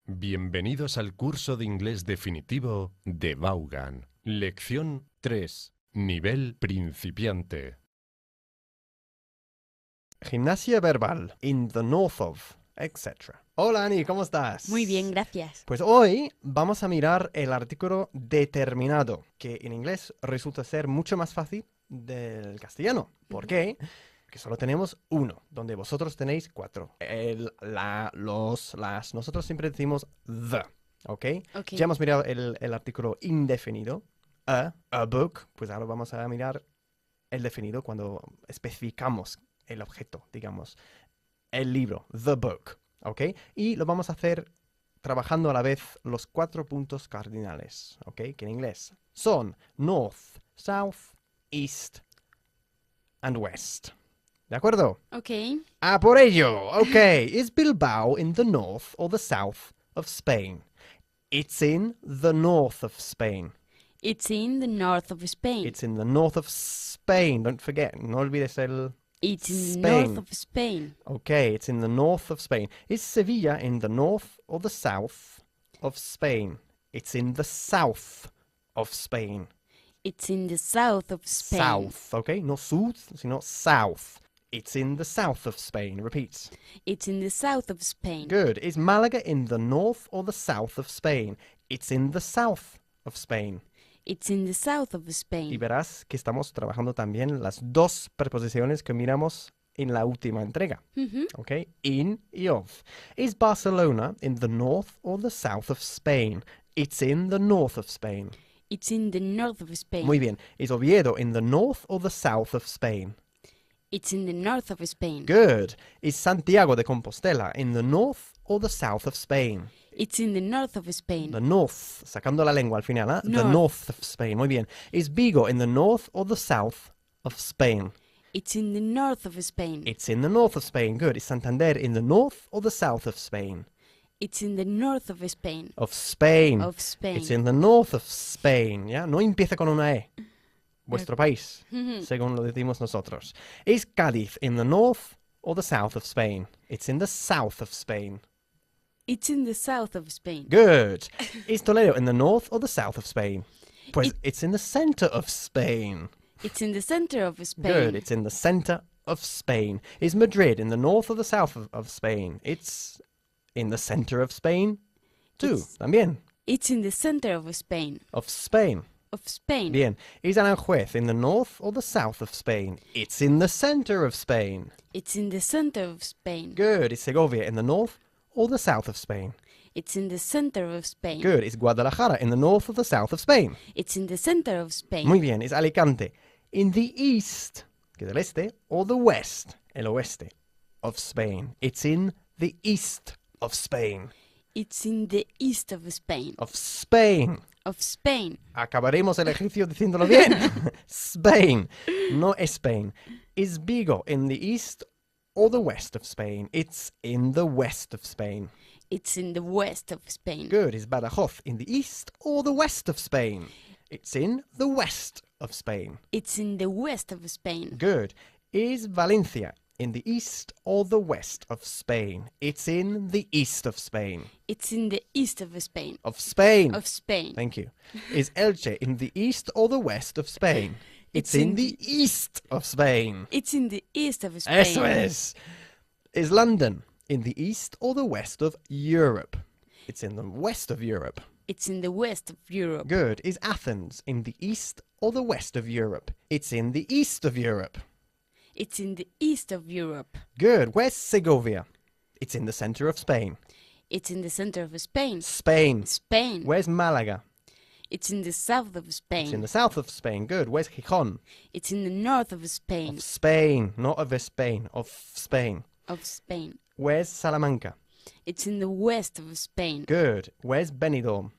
Bienvenidos al curso de inglés definitivo de Vaughan. Lección 3. Nivel principiante. Gimnasia verbal. In the north of, etc. Hola, Ani, ¿cómo estás? Muy bien, gracias. Pues hoy vamos a mirar el artículo determinado, que en inglés resulta ser mucho más fácil del castellano. ¿Por qué? Que solo tenemos uno, donde vosotros tenéis 4. El, la, los, las. Nosotros siempre decimos the, ¿ok? Ya hemos mirado el artículo indefinido. A book. Pues ahora vamos a mirar el definido cuando especificamos el objeto, digamos. El libro, the book, ¿ok? Y lo vamos a hacer trabajando a la vez los 4 puntos cardinales, ¿ok? Que en inglés son north, south, east and west. ¿De acuerdo? Ok. ¡A por ello! Ok. Is Bilbao in the north or the south of Spain? It's in the north of Spain. It's in the north of Spain. It's in the north of Spain. Don't forget, no olvides el It's in Spain. the north of Spain. Okay, it's in the north of Spain. Is Sevilla in the north or the south of Spain? It's in the south of Spain. It's in the south of Spain. South, okay? No south, sino south. It's in the south of Spain. Repeat. It's in the south of Spain. Good. Is Malaga in the north or the south of Spain? It's in the south of Spain. It's in the south of Y Spain. verás que estamos trabajando también las 2 preposiciones que miramos en la última entrega. Okay? In y of. Is Barcelona in the north or the south of Spain? It's in the north of Spain. It's in the north of Spain. Muy bien. Is Oviedo in the north or the south of Spain? It's in the north of Spain. Good. Is Santiago de Compostela in the north or the south of Spain? It's in the north of Spain. The north. Sacando la lengua al final, ¿eh? The North. north of Spain. Muy bien. Is Vigo in the north or the south of Spain? It's in the north of Spain. It's in the north of Spain. Good. Is Santander in the north or the south of Spain? It's in the north of Spain. Of Spain. Of Spain. It's in the north of Spain. ¿Ya? No empieza con una E. Vuestro país, según lo decimos nosotros. Is Cádiz in the north or the south of Spain? It's in the south of Spain. It's in the south of Spain. Good. Is Toledo in the north or the south of Spain? Pues it's in the center of Spain. It's in the center of Spain. Good. It's in the center of Spain. Is Madrid in the north or the south of Spain? It's in the center of Spain too. También. It's in the center of Spain. Of Spain. Of Spain. Bien. Is Aranjuez in the north or the south of Spain? It's in the center of Spain. It's in the center of Spain. Good. Is Segovia in the north or the south of Spain? It's in the center of Spain. Good. Is Guadalajara in the north or the south of Spain? It's in the center of Spain. Muy bien. Is Alicante in the east, que es el este, or the west, el oeste, of Spain? It's in the east of Spain. It's in the east of Spain. Of Spain. Of Spain. Acabaremos el ejercicio diciéndolo bien. Spain, no Spain. Is Vigo in the east or the west of Spain? It's in the west of Spain. It's in the west of Spain. Good. Is Badajoz in the east or the west of Spain? It's in the west of Spain. It's in the west of Spain. Good. Is Valencia in the east or the west of Spain? It's in the east of Spain. It's in the east of Spain. Of Spain. Of Spain. Thank you. Is Elche in the east or the west of Spain? It's in the east of Spain. It's in the east of Spain. Eso es. Is London in the east or the west of Europe? It's in the west of Europe. It's in the west of Europe. Good. Is Athens in the east or the west of Europe? It's in the east of Europe. It's in the east of Europe. Good. Where's Segovia? It's in the center of Spain. It's in the center of Spain. Spain. Spain. Where's Malaga? It's in the south of Spain. It's in the south of Spain. Good. Where's Gijón? It's in the north of Spain. Of Spain. Not of Spain. Of Spain. Of Spain. Where's Salamanca? It's in the west of Spain. Good. Where's Benidorm?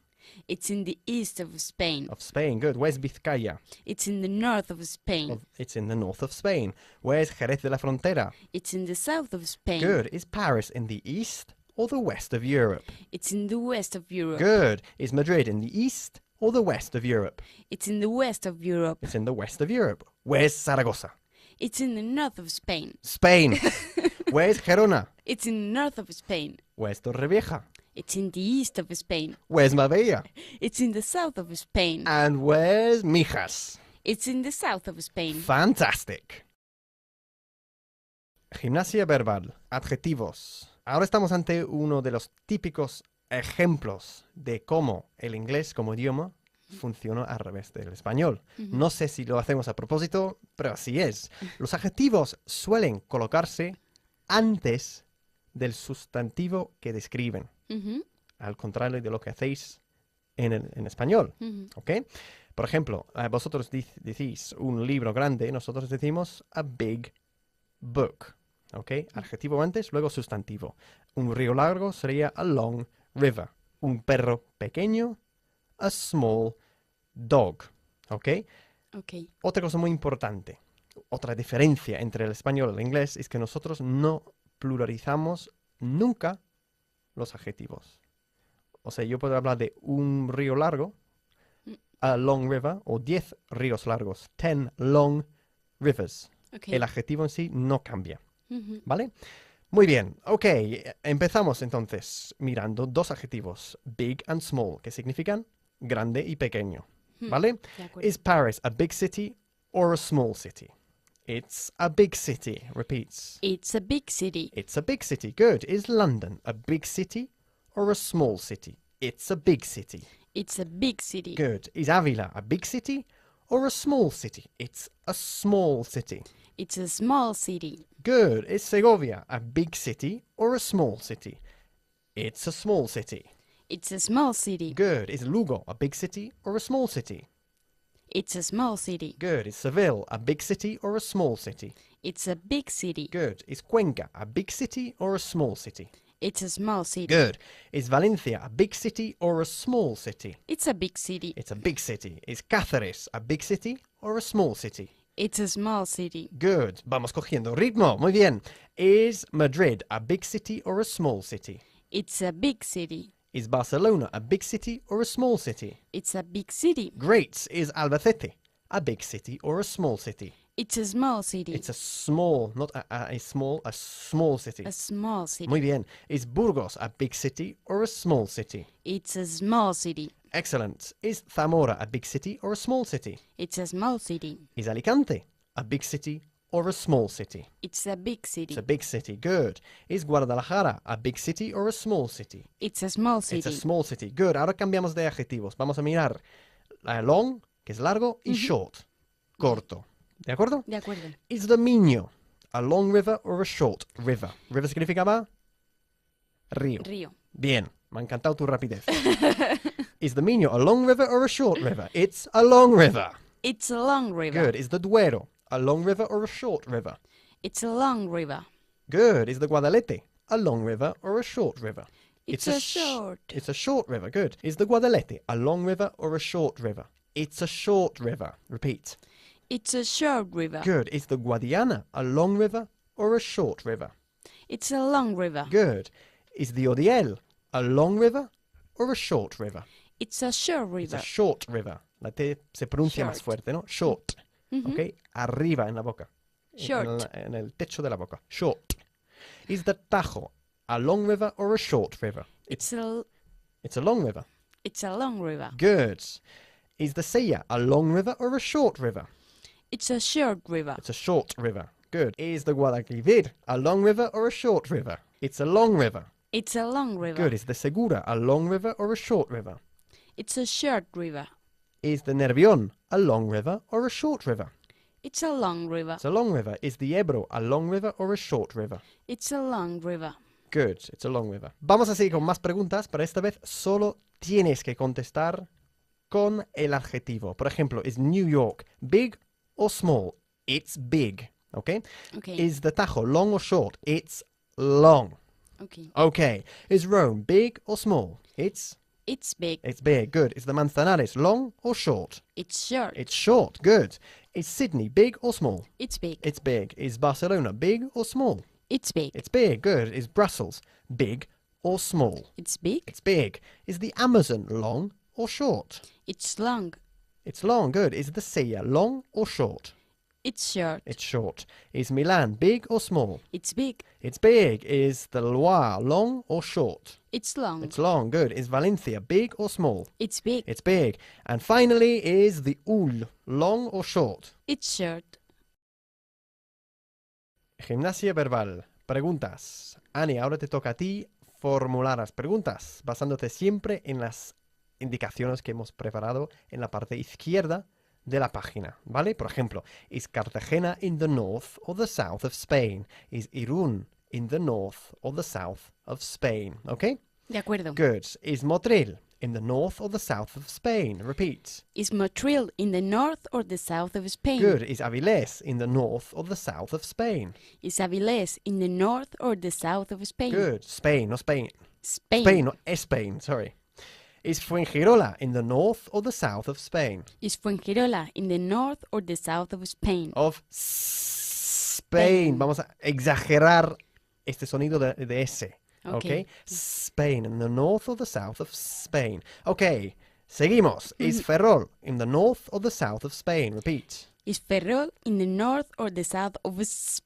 It's in the east of Spain. Of Spain. Good. Where's Vizcaya? It's in the north of Spain. It's in the north of Spain. Where's Jerez de la Frontera? It's in the south of Spain. Good. Is Paris in the east or the west of Europe? It's in the west of Europe. Good. Is Madrid in the east or the west of Europe? It's in the west of Europe. It's in the west of Europe. Where's Zaragoza? It's in the north of Spain. Spain. Where's Gerona? It's in the north of Spain. Where's Torrevieja? It's in the east of Spain. Where's Marbella? It's in the south of Spain. And where's Mijas? It's in the south of Spain. Fantastic. Gimnasia verbal. Adjetivos. Ahora estamos ante uno de los típicos ejemplos de cómo el inglés como idioma funciona al revés del español. No sé si lo hacemos a propósito, pero así es. Los adjetivos suelen colocarse antes del sustantivo que describen, al contrario de lo que hacéis en español. ¿Ok? Por ejemplo, vosotros decís un libro grande, nosotros decimos a big book. ¿Ok? Adjetivo antes, luego sustantivo. Un río largo sería a long river. Un perro pequeño, a small dog. ¿Ok? Okay. Otra cosa muy importante, otra diferencia entre el español y el inglés es que nosotros no pluralizamos nunca los adjetivos. O sea, yo puedo hablar de un río largo, a long river, o 10 ríos largos, 10 long rivers. Okay. El adjetivo en sí no cambia. ¿Vale? Muy bien. Ok, empezamos entonces mirando dos adjetivos, big and small, que significan grande y pequeño. ¿Vale? De acuerdo. Is Paris a big city or a small city? It's a big city. Repeats. It's a big city. It's a big city. Good. Is London a big city or a small city? It's a big city. It's a big city. Good. Is Avila a big city or a small city? It's a small city. It's a small city. Good. Is Segovia a big city or a small city? It's a small city. It's a small city. Good. Is Lugo a big city or a small city? It's a small city. Good. Is Seville a big city or a small city? It's a big city. Good. Is Cuenca a big city or a small city? It's a small city. Good. Is Valencia a big city or a small city? It's a big city. It's a big city. Is Cáceres a big city or a small city? It's a small city. Good. Vamos cogiendo ritmo. Muy bien. Is Madrid a big city or a small city? It's a big city. Is Barcelona a big city or a small city? It's a big city. Great. Is Albacete a big city or a small city? It's a small city. It's a small, not a small city. A small city. Muy bien. Is Burgos a big city or a small city? It's a small city. Excellent. Is Zamora a big city or a small city? It's a small city. Is Alicante a big city or a small city? It's a big city. It's a big city. Good. Is Guadalajara a big city or a small city? It's a small It's city. a small city. Good. Ahora cambiamos de adjetivos. Vamos a mirar long, que es largo, y short, corto. ¿De acuerdo? De acuerdo. Is the Miño a long river or a short river? River significaba río. Río. Bien. Me ha encantado tu rapidez. Is the Miño a long river or a short river? It's a long river. It's a long river. Good. Is the Duero a long river or a short river? It's a long river. Good. Is the Guadalete a long river or a short river? It's a short. It's a short river. Good. Is the Guadalete a long river or a short river? It's a short river. Repeat. It's a short river. Good. Is the Guadiana a long river or a short river? It's a long river. Good. Is the Odiel a long river or a short river? It's a short It's river. a short river. La T se pronuncia más Short. fuerte, ¿no? Short. ¿Ok? Arriba en la boca. Short. En el techo de la boca. Short. Is the Tajo a long river or a short river? It's a long river. it's a long river. Good. Is the Sella a long river or a short river? It's a short river. It's a short river. Good. Is the Guadalquivir a long river or a short river? It's a long river. It's a long river. Good. Is the Segura a long river or a short river? It's a short river. Is the Nervión a long river or a short river? It's a long river. It's a long river. Is the Ebro a long river or a short river? It's a long river. Good. It's a long river. Vamos a seguir con más preguntas, pero esta vez solo tienes que contestar con el adjetivo. Por ejemplo, is New York big or small? It's big. Okay? Okay. Is the Tajo long or short? It's long. Okay. Okay. Is Rome big or small? It's It's big. Good. Is the Manzanares long or short? It's short. It's short. Good. Is Sydney big or small? It's big. It's big. Is Barcelona big or small? It's big. It's big. Good. Is Brussels big or small? It's big. It's big. Is the Amazon long or short? It's long. It's long. Good. Is the Silla long or short? It's short. It's short. Is Milan big or small? It's big. It's big. Is the Loire long or short? It's long. It's long. Good. Is Valencia big or small? It's big. It's big. And finally, is the Oul long or short? It's short. Gimnasia verbal. Preguntas. Ani, ahora te toca a ti formular las preguntas, basándote siempre en las indicaciones que hemos preparado en la parte izquierda de la página, ¿vale? Por ejemplo, ¿is Cartagena in the north or the south of Spain? ¿Is Irún in the north or the south of Spain? ¿Ok? De acuerdo. Good. ¿Is Motril in the north or the south of Spain? Repeat. Is Motril in the north or the south of Spain? Good. ¿Is Avilés in the north or the south of Spain? Is Avilés in the north or the south of Spain? Good. Spain, no Spain. Spain. Spain, not Spain, sorry. Is Fuengirola in the north or the south of Spain? Is Fuengirola in the north or the south of Spain? Of Spain. Vamos a exagerar este sonido de S. Okay. Spain in the north or the south of Spain. Okay. Seguimos. Is Ferrol in the north or the south of Spain? Repeat. Is Ferrol in the north or the south of Spain?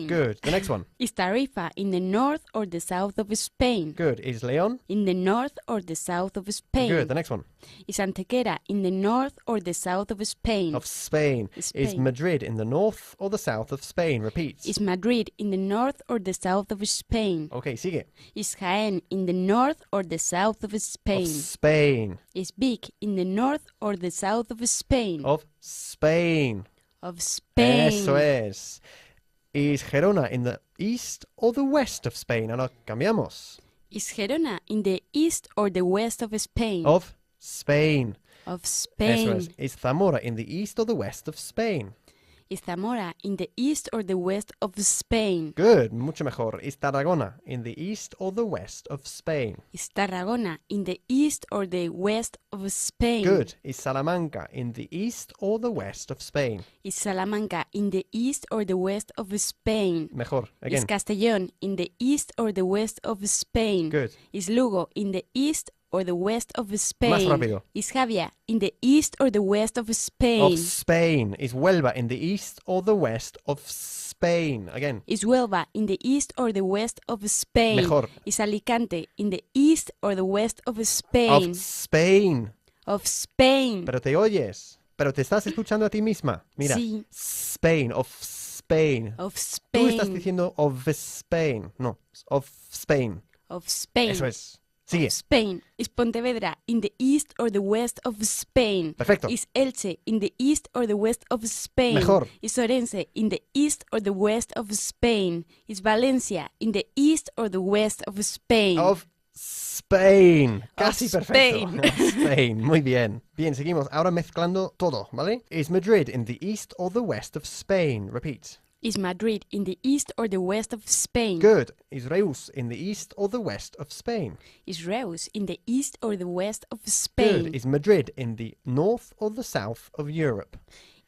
Good. The next one. Is Tarifa in the north or the south of Spain? Good. Is León? In the north or the south of Spain? Good. The next one. Is Antequera in the north or the south of Spain? Of Spain. Is Madrid in the north or the south of Spain? Repeat. Is Madrid in the north or the south of Spain? Okay, sigue. Is Jaén in the north or the south of Spain? Of Spain. Is Vic in the north or the south of Spain? Of Spain. Of Spain. Eso es. Is Gerona in the east or the west of Spain? Ahora cambiamos. Is Gerona in the east or the west of Spain? Of Spain. Of Spain. Eso es. Is Zamora in the east or the west of Spain? Is Zamora in the east or the west of Spain? Good. Mucho mejor. Is Tarragona in the east or the west of Spain? Is Tarragona in the east or the west of Spain? Good. Is Salamanca in the east or the west of Spain? Is Salamanca in the east or the west of Spain? Mejor. Again. Is Castellón in the east or the west of Spain? Good. Is Lugo in the east or the west of Spain? Más rápido. Is Javia in the east or the west of Spain? Of Spain. Is Huelva in the east or the west of Spain? Again. Is Huelva in the east or the west of Spain? Mejor. Is Alicante in the east or the west of Spain? Of Spain. Of Spain. Pero te oyes. Pero te estás escuchando a ti misma. Mira. Sí. Spain. Of Spain. Of Tú Spain. estás diciendo of Spain. No. Of Spain. Of Spain. Eso es. Sigue. Spain. Is Pontevedra in the east or the west of Spain? Perfecto. Is Elche in the east or the west of Spain? Mejor. Is Orense in the east or the west of Spain? Is Valencia in the east or the west of Spain? Of Spain. Casi Of perfecto. Spain. Of Spain. Muy bien. Bien, seguimos. Ahora mezclando todo, ¿vale? Is Madrid in the east or the west of Spain? Repeat. Is Madrid in the east or the west of Spain? Good. Is Reus in the east or the west of Spain? Is Reus in the east or the west of Spain? Good. Is Madrid in the north or the south of Europe?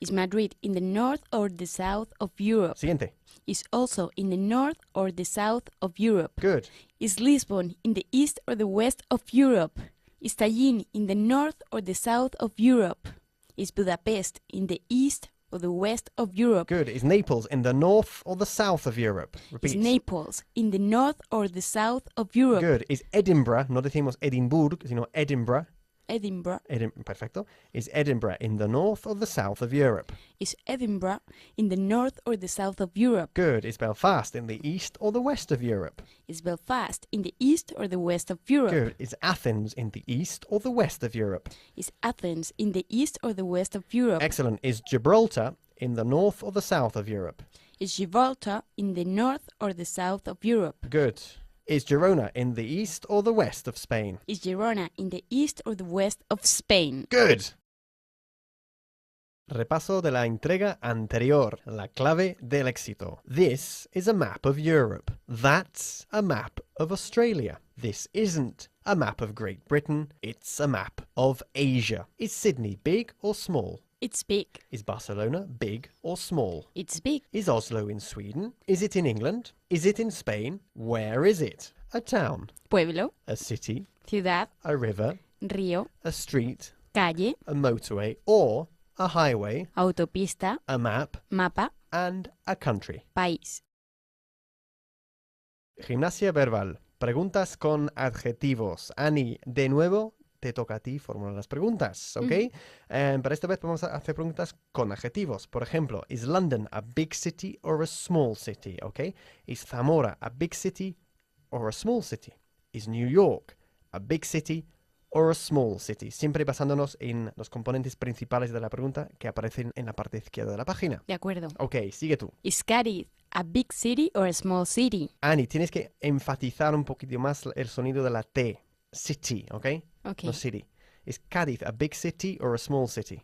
Is Madrid in the north or the south of Europe? Siguiente. Is also in the north or the south of Europe? Good. Is Lisbon in the east or the west of Europe? Is Tallinn in the north or the south of Europe? Is Budapest in the east or the west of Europe? Good. Is Naples in the north or the south of Europe? Repeat. Is Naples in the north or the south of Europe? Good. Is Edinburgh, no decimos Edimburgo, sino Edinburgh. Edinburgh. Perfecto. Is Edinburgh in the north or the south of Europe? Is Edinburgh in the north or the south of Europe? Good. Is Belfast in the east or the west of Europe? Is Belfast in the east or the west of Europe? Good. Is Athens in the east or the west of Europe? Is Athens in the east or the west of Europe? Excellent. Is Gibraltar in the north or the south of Europe? Is Gibraltar in the north or the south of Europe? Good. Is Girona in the east or the west of Spain? Is Girona in the east or the west of Spain? Good. Repaso de la entrega anterior, la clave del éxito. This is a map of Europe. That's a map of Australia. This isn't a map of Great Britain. It's a map of Asia. Is Sydney big or small? It's big. Is Barcelona big or small? It's big. Is Oslo in Sweden? Is it in England? Is it in Spain? Where is it? A town, Pueblo, a city, ciudad, a river, río, a street, calle, a motorway, or a highway, autopista, a map, mapa, and a country. país. Gimnasia verbal. Preguntas con adjetivos. Ani, de nuevo, te toca a ti formular las preguntas, ¿ok? Para esta vez vamos a hacer preguntas con adjetivos. Por ejemplo, ¿is London a big city or a small city? ¿Ok? ¿Is Zamora a big city or a small city? ¿Is New York a big city or a small city? Siempre basándonos en los componentes principales de la pregunta que aparecen en la parte izquierda de la página. De acuerdo. Ok, sigue tú. Is Cádiz a big city or a small city? Ani, tienes que enfatizar un poquito más el sonido de la T. City, ¿ok? Ok. No city. ¿Is Cádiz a big city or a small city?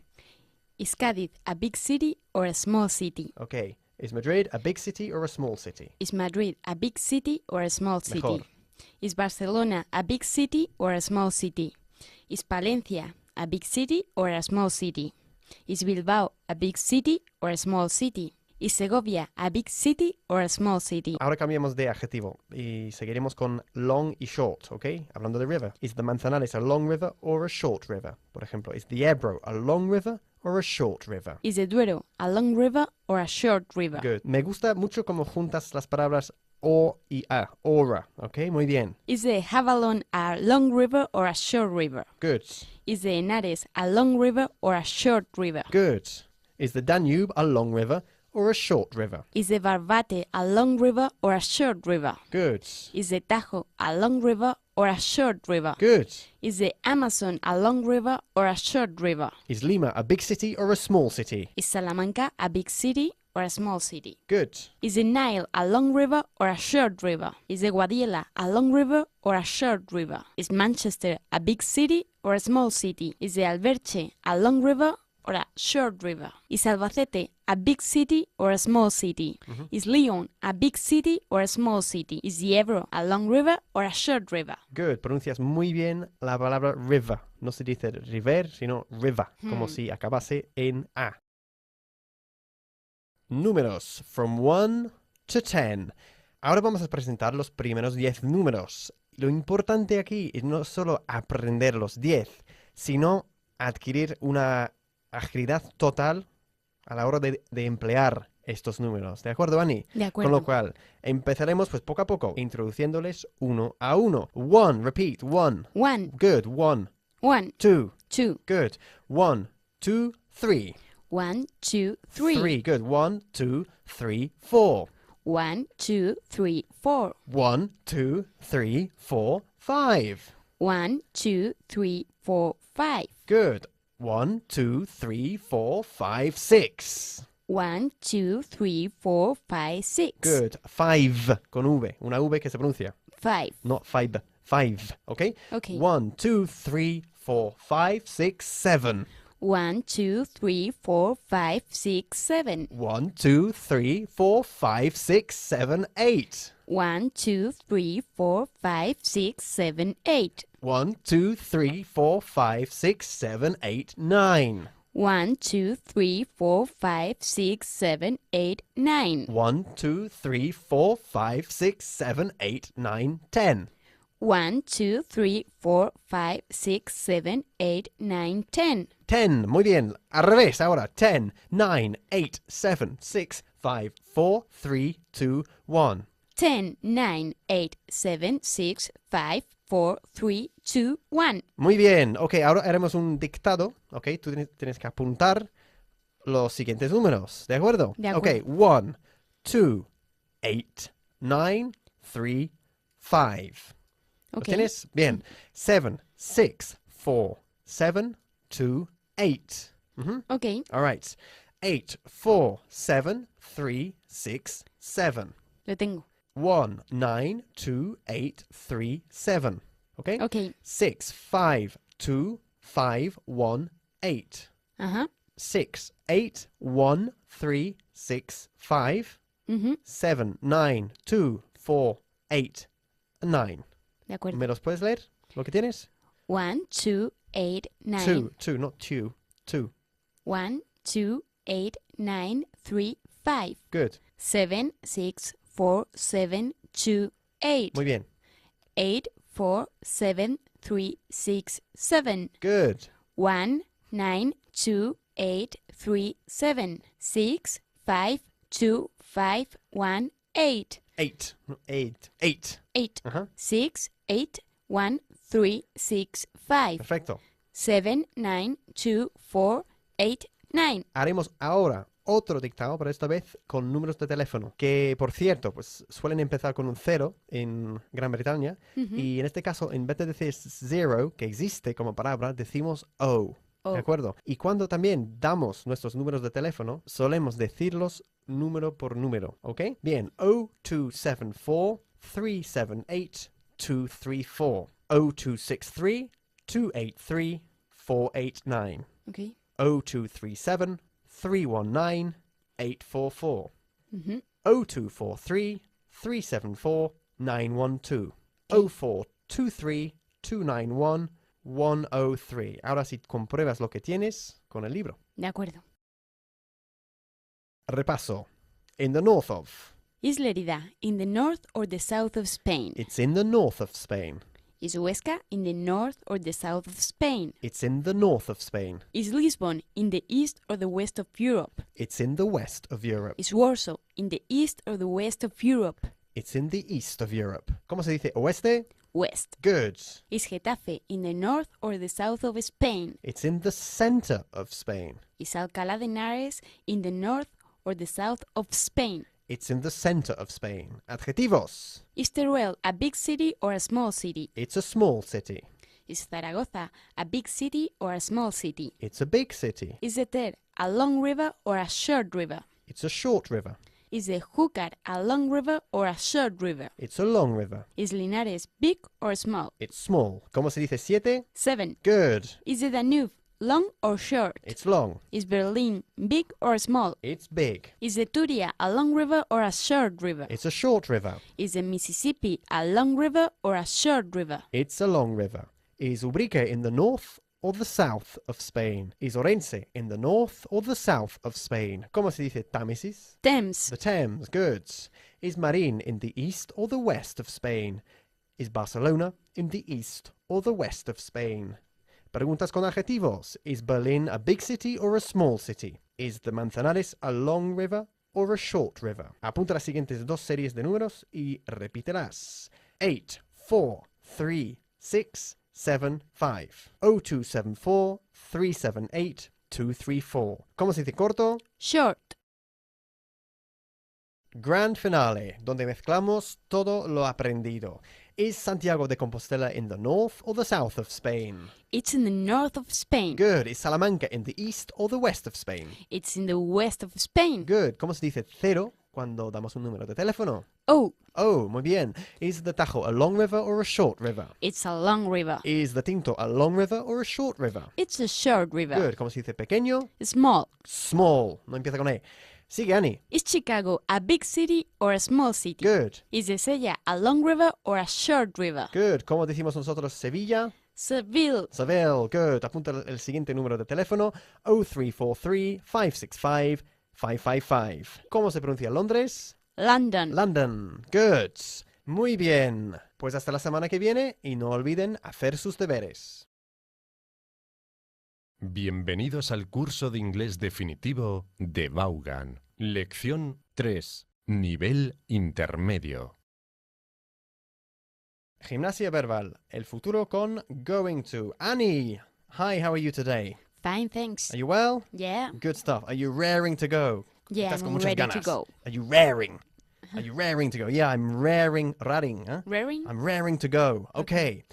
Is Cádiz a big city or a small city? Ok. ¿Is Madrid a big city or a small city? Is Madrid a big city or a small city? Mejor. Is Barcelona a big city or a small city? Is Palencia a big city or a small city? Is Bilbao a big city or a small city? Is Segovia a big city or a small city? Ahora cambiamos de adjetivo y seguiremos con long y short, ¿ok? Hablando de river. ¿Is the Manzanares a long river or a short river? Por ejemplo, ¿is the Ebro a long river or a short river? Is the Duero a long river or a short river? Good. Me gusta mucho cómo juntas las palabras o y a. Ora, ¿ok? Muy bien. Is the Javalon a long river or a short river? Good. Is the Henares a long river or a short river? Good. ¿Is the Danube a long river or a short river? Is the Barbate a long river or a short river? Good. Is the Tajo a long river or a short river? Good. Is the Amazon a long river or a short river? ¿Is Lima a big city or a small city? Is Salamanca a big city or a small city? Good. Is the Nile a long river or a short river? Is the Guadiela a long river or a short river? Is Manchester a big city or a small city? Is the Alberche a long river or a short river? Is Albacete a big city or a small city? Is Lyon a big city or a small city? Is the Ebro a long river or a short river? Good. Pronuncias muy bien la palabra river. No se dice river, sino river, como si acabase en A. Números from 1 to 10. Ahora vamos a presentar los primeros 10 números. Lo importante aquí es no solo aprender los 10, sino adquirir una agilidad total a la hora de emplear estos números. ¿De acuerdo, Ani? De acuerdo. Con lo cual, empezaremos pues poco a poco, introduciéndoles uno a uno. One, repeat, one. One, Good, one. one, Two, two, good. One, two, three. 1, 2, 3. Three, good. 1, 2, 3, 4. 1, 2, 3, 4. 1, 2, 3, 4, 5. 1, 2, 3, 4, 5. Good. 1, 2, 3, 4, 5, 6. 1, 2, 3, 4, 5, 6. Good. 5 con V. Una V que se pronuncia. 5. Not 5. 5. Okay? Okay. 1, 2, 3, 4, 5, 6, 7. 1, 2, 3, 4, 5, 6, 7. 1, 2, 3, 4, 5, 6, 7, 8. 1, 2, 3, 4, 5, 6, 7, 8. 1, 2, 3, 4, 5, 6, 7, 8, 9. 1, 2, 3, 4, 5, 6, 7, 8, 9. 1, 2, 3, 4, 5, 6, 7, 8, 9, 10. 1, 2, 3, 4, 5, 6, 7, 8, 9, 10. 10. Muy bien. Al revés ahora. 10, 9, 8, 7, 6, 5, 4, 3, 2, 1. 10, 9, 8, 7, 6, 5, 4, 3, 2, 1. Muy bien. Ok, ahora haremos un dictado. Ok, tú tienes que apuntar los siguientes números. ¿De acuerdo? De acuerdo. Ok, 1, 2, 8, 9, 3, 5. ¿Lo Okay. tienes? Bien. 7, 6, 4, 7, 2, 8. Okay, All right. 8, 4, 7, 3, 6, 7. lo tengo. 1, 9, 2, 8, 3, 7. Okay? Okay. 6, 5, 2, 5, 1, 8. Ajá. 6, 8, 1, 3, 6, 5. Ujú. 7, 9, 2, 4, 8, 9. De acuerdo. ¿Me los puedes leer? ¿Lo que tienes? 1, 2, 8, 9. 2, 2, not 2. 2. 1, 2, 8, 9, 3, 5. Good. 7, 6, 4, 7, 2, 8. Muy bien. 8, 4, 7, 3, 6, 7. Good. 1, 9, 2, 837 6 5 2 5 1 8. 8. No, 8. 8. 8 Ajá. 6 8 1 3 6 5 Perfecto. 7 9 2 4 8 9. Haremos ahora otro dictado, pero esta vez con números de teléfono, que por cierto, pues suelen empezar con un 0 en Gran Bretaña, y en este caso, en vez de decir zero, que existe como palabra, decimos O. O. ¿De acuerdo? Y cuando también damos nuestros números de teléfono, solemos decirlos número por número, ¿ok? Bien, 0274 378 234. 0263 283 489. Okay. 0237 319 844. Ujú. 0243 374 912. 0423 291 103. Ahora sí compruebas lo que tienes con el libro. De acuerdo. Repaso. In the north of. Is Lerida in the north or the south of Spain? It's in the north of Spain. Is Huesca in the north or the south of Spain? It's in the north of Spain. Is Lisbon in the east or the west of Europe? It's in the west of Europe. Is Warsaw in the east or the west of Europe? It's in the east of Europe. ¿Cómo se dice oeste? West. Good. Is Getafe in the north or the south of Spain? It's in the center of Spain. Is Alcalá de Henares in the north or the south of Spain? It's in the center of Spain. Adjetivos. Is Teruel a big city or a small city? It's a small city. Is Zaragoza a big city or a small city? It's a big city. Is the Ter a long river or a short river? It's a short river. Is the Júcar a long river or a short river? It's a long river. Is Linares big or small? It's small. ¿Cómo se dice 7? 7. Good. Is the Danube long or short? It's long. Is Berlin big or small? It's big. Is the Turia a long river or a short river? It's a short river. Is the Mississippi a long river or a short river? It's a long river. Is Ubrique in the north or the south of Spain? Is Orense in the north or the south of Spain? ¿Cómo se dice Támesis? Thames. The Thames. Good. Is Marín in the east or the west of Spain? Is Barcelona in the east or the west of Spain? Preguntas con adjetivos. Is Berlin a big city or a small city? Is the Manzanares a long river or a short river? Apunta las siguientes dos series de números y repítelas. 8, 4, 3, 6, 7, 5. 0274 378 234. ¿Cómo se dice corto? Short. Grand finale, donde mezclamos todo lo aprendido. Is Santiago de Compostela in the north or the south of Spain? It's in the north of Spain. Good. Is Salamanca in the east or the west of Spain? It's in the west of Spain. Good. ¿Cómo se dice cero cuando damos un número de teléfono? Oh, Oh, muy bien. Is the Tajo a long river or a short river? it's a long river. Is the Tinto a long river or a short river? It's a short river. Good. ¿Cómo se dice pequeño? Small. Small. No empieza con E. Sigue, Annie. Is Chicago a big city or a small city? Good. Is Sella a long river or a short river? Good. ¿Cómo decimos nosotros Sevilla? Seville. Seville. Good. Apunta el siguiente número de teléfono. 0343 565 555. ¿Cómo se pronuncia Londres? London. London. Good. Muy bien. Pues hasta la semana que viene y no olviden hacer sus deberes. Bienvenidos al curso de inglés definitivo de Vaughan. Lección 3. Nivel intermedio. Gimnasia verbal. El futuro con going to. Annie. Hi, how are you today? Fine, thanks. Are you well? Yeah. Good stuff. Are you raring to go? Yeah, Estás con I'm muchas ready ganas. to go. Are you raring? Are you raring to go? Yeah, I'm raring. Huh? Raring? I'm raring to go. Okay.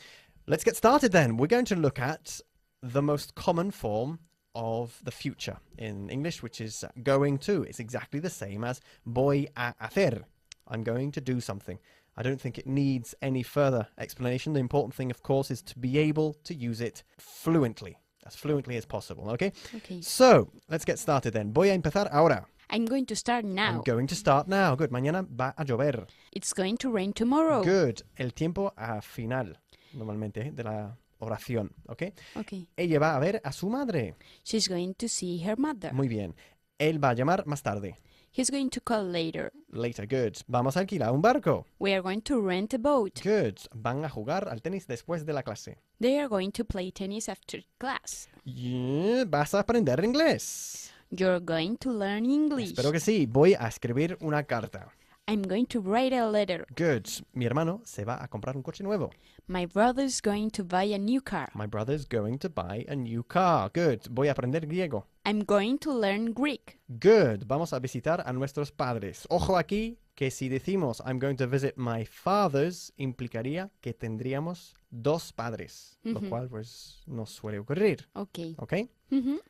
Let's get started then. We're going to look at the most common form of the future in English, which is going to. It's exactly the same as voy a hacer. I'm going to do something. I don't think it needs any further explanation. The important thing, of course, is to be able to use it fluently as possible, okay? Okay. So, let's get started then. Voy a empezar ahora. I'm going to start I'm now. going to start now. Good. Mañana va a llover. It's going to rain tomorrow. Good. El tiempo a final, normalmente, de la oración, ¿ok? Okay. Ella va a ver a su madre. She's going to see her mother. Muy bien. Él va a llamar más tarde. He's going to call later. Later, good. Vamos a alquilar un barco. We are going to rent a boat. Good. Van a jugar al tenis después de la clase. They are going to play tennis after class. Yeah, vas a aprender inglés. You're going to learn English. Espero que sí. Voy a escribir una carta. I'm going to write a letter. Good. Mi hermano se va a comprar un coche nuevo. My brother's going to buy a new car. My brother's going to buy a new car. Good. Voy a aprender griego. I'm going to learn Greek. Good. Vamos a visitar a nuestros padres. Ojo aquí que si decimos I'm going to visit my father's, implicaría que tendríamos dos padres, lo cual pues no suele ocurrir. Okay. ¿Ok?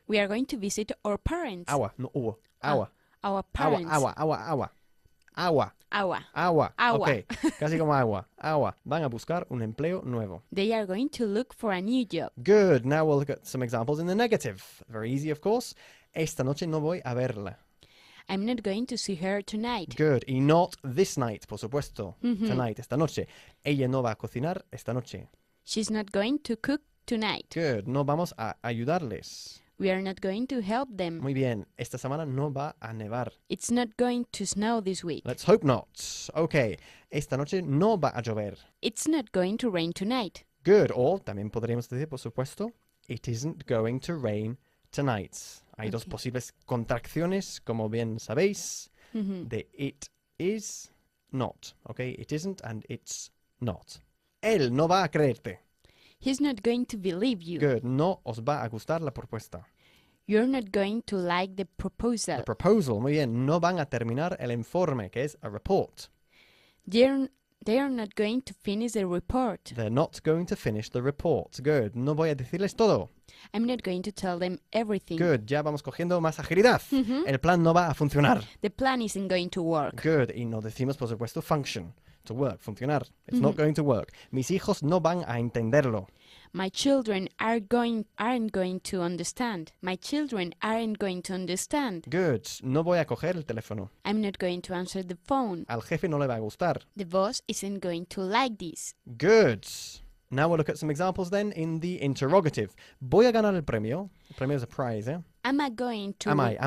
We are going to visit our parents. Agua, no hubo. Agua. Our parents. Agua. Agua. Agua. Ok, casi como agua. Agua. Van a buscar un empleo nuevo. They are going to look for a new job. Good. Now we'll look at some examples in the negative. Very easy, of course. Esta noche no voy a verla. I'm not going to see her tonight. Good. Y not this night, por supuesto. Tonight, esta noche. Ella no va a cocinar esta noche. She's not going to cook tonight. Good. No vamos a ayudarles. We are not going to help them. Muy bien. Esta semana no va a nevar. It's not going to snow this week. Let's hope not. Ok. Esta noche no va a llover. It's not going to rain tonight. Good. O también podríamos decir, por supuesto, it isn't going to rain tonight. Hay dos posibles contracciones, como bien sabéis, de it is not. Ok. It isn't and it's not. Él no va a creerte. He's not going to believe you. Good. No os va a gustar la propuesta. You're not going to like the proposal. The proposal. Muy bien. No van a terminar el informe, que es a report. They are not going to finish the report. They're not going to finish the report. Good. No voy a decirles todo. I'm not going to tell them everything. Good. Ya vamos cogiendo más agilidad. El plan no va a funcionar. The plan isn't going to work. Good. Y no decimos, por supuesto, function. To work. Funcionar. It's not going to work. Mis hijos no van a entenderlo. My children aren't going to understand. My children aren't going to understand. Good. No voy a coger el teléfono. I'm not going to answer the phone. Al jefe no le va a gustar. The boss isn't going to like this. Good. Now we'll look at some examples then in the interrogative. Voy a ganar el premio. El premio is a prize, eh? Am I going to... Am I?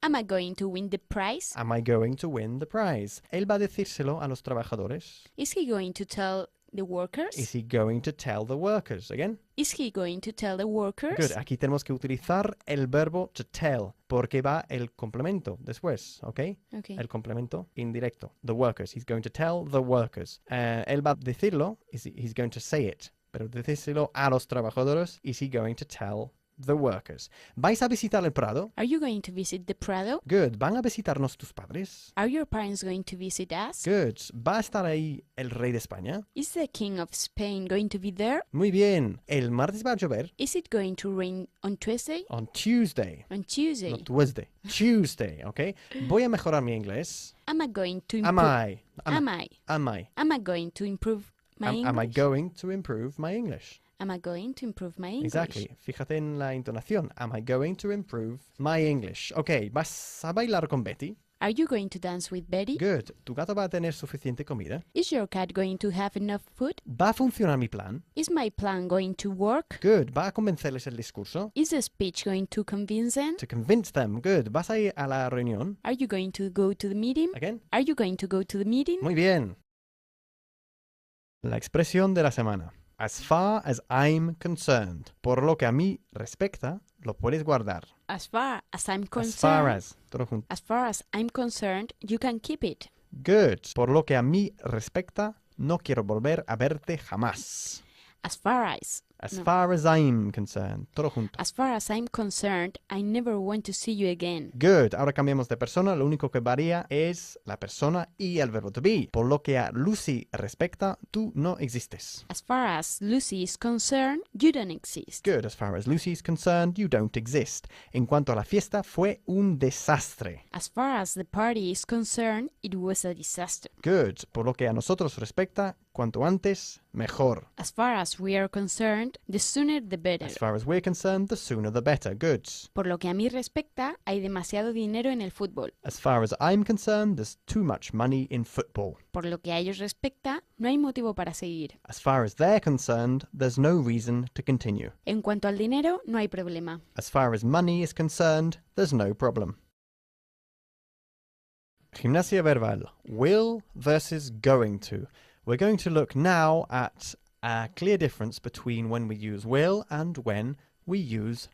Am I going to win the prize? Am I going to win the prize? Él va a decírselo a los trabajadores. Is he going to tell the workers? Is he going to tell the workers? Again? Is he going to tell the workers? Good. Aquí tenemos que utilizar el verbo to tell porque va el complemento después, ¿ok? Okay. El complemento indirecto. The workers. He's going to tell the workers. Él va a decirlo. He's going to say it. Pero decírselo a los trabajadores. Is he going to tell the workers? ¿Vais a visitar el Prado? Are you going to visit the Prado? Good. ¿Van a visitarnos tus padres? Are your parents going to visit us? Good. ¿Va a estar ahí el rey de España? Is the King of Spain going to be there? Muy bien. ¿El martes va a llover? Is it going to rain on Tuesday? On Tuesday. On Tuesday. No, Tuesday. Tuesday, ¿ok? Voy a mejorar mi inglés. Am I going to improve? Am I? Am I? Am I? Am I going to improve my English? Am I going to improve my English? Am I going to improve my English? Exactly. Fíjate en la entonación. Am I going to improve my English? Ok, ¿vas a bailar con Betty? Are you going to dance with Betty? Good. ¿Tu gato va a tener suficiente comida? Is your cat going to have enough food? ¿Va a funcionar mi plan? Is my plan going to work? Good. ¿Va a convencerles el discurso? Is the speech going to convince them? To convince them. Good. ¿Vas a ir a la reunión? Are you going to go to the meeting? Again? Are you going to go to the meeting? Muy bien. La expresión de la semana. As far as I'm concerned. Por lo que a mí respecta, lo puedes guardar. As far as I'm concerned. As far as. Todo junto. As far as I'm concerned, you can keep it. Good. Por lo que a mí respecta, no quiero volver a verte jamás. As far as. As far as I'm concerned. Todo junto. As far as I'm concerned, I never want to see you again. Good. Ahora cambiamos de persona. Lo único que varía es la persona y el verbo to be. Por lo que a Lucy respecta, tú no existes. As far as Lucy is concerned, you don't exist. Good. As far as Lucy is concerned, you don't exist. En cuanto a la fiesta, fue un desastre. As far as the party is concerned, it was a disaster. Good. Por lo que a nosotros respecta, cuanto antes, mejor. As far as we are concerned, the sooner the better. As far as we're concerned, the sooner the better. Good. Por lo que a mí respecta, hay demasiado dinero en el fútbol. As far as I'm concerned, there's too much money in football. Por lo que a ellos respecta, no hay motivo para seguir. As far as they're concerned, there's no reason to continue. En cuanto al dinero, no hay problema. As far as money is concerned, there's no problem. Gimnasia verbal. Will versus going to. We're going to look now at a clear difference between when we use will and when we use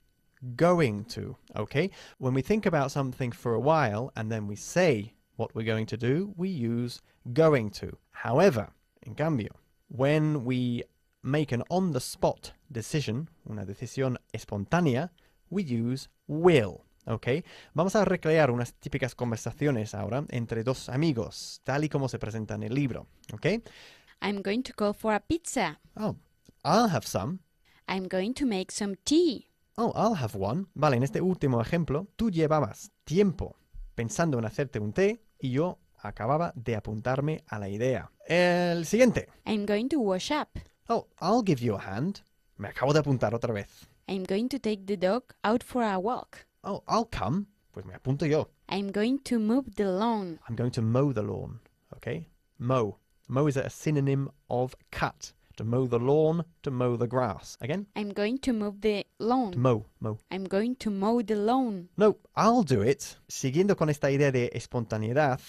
going to, okay? When we think about something for a while and then we say what we're going to do, we use going to. However, en cambio, when we make an on-the-spot decision, una decisión espontánea, we use will, okay? Vamos a recrear unas típicas conversaciones ahora entre dos amigos, tal y como se presenta en el libro, okay? I'm going to call for a pizza. Oh, I'll have some. I'm going to make some tea. Oh, I'll have one. Vale, en este último ejemplo, tú llevabas tiempo pensando en hacerte un té y yo acababa de apuntarme a la idea. El siguiente. I'm going to wash up. Oh, I'll give you a hand. Me acabo de apuntar otra vez. I'm going to take the dog out for a walk. Oh, I'll come. Pues me apunto yo. I'm going to move the lawn. I'm going to mow the lawn. Okay? Mow. Mow is a synonym of cut. To mow the lawn, to mow the grass. Again? I'm going to move the lawn. To mow. I'm going to mow the lawn. No, I'll do it. Siguiendo con esta idea de espontaneidad,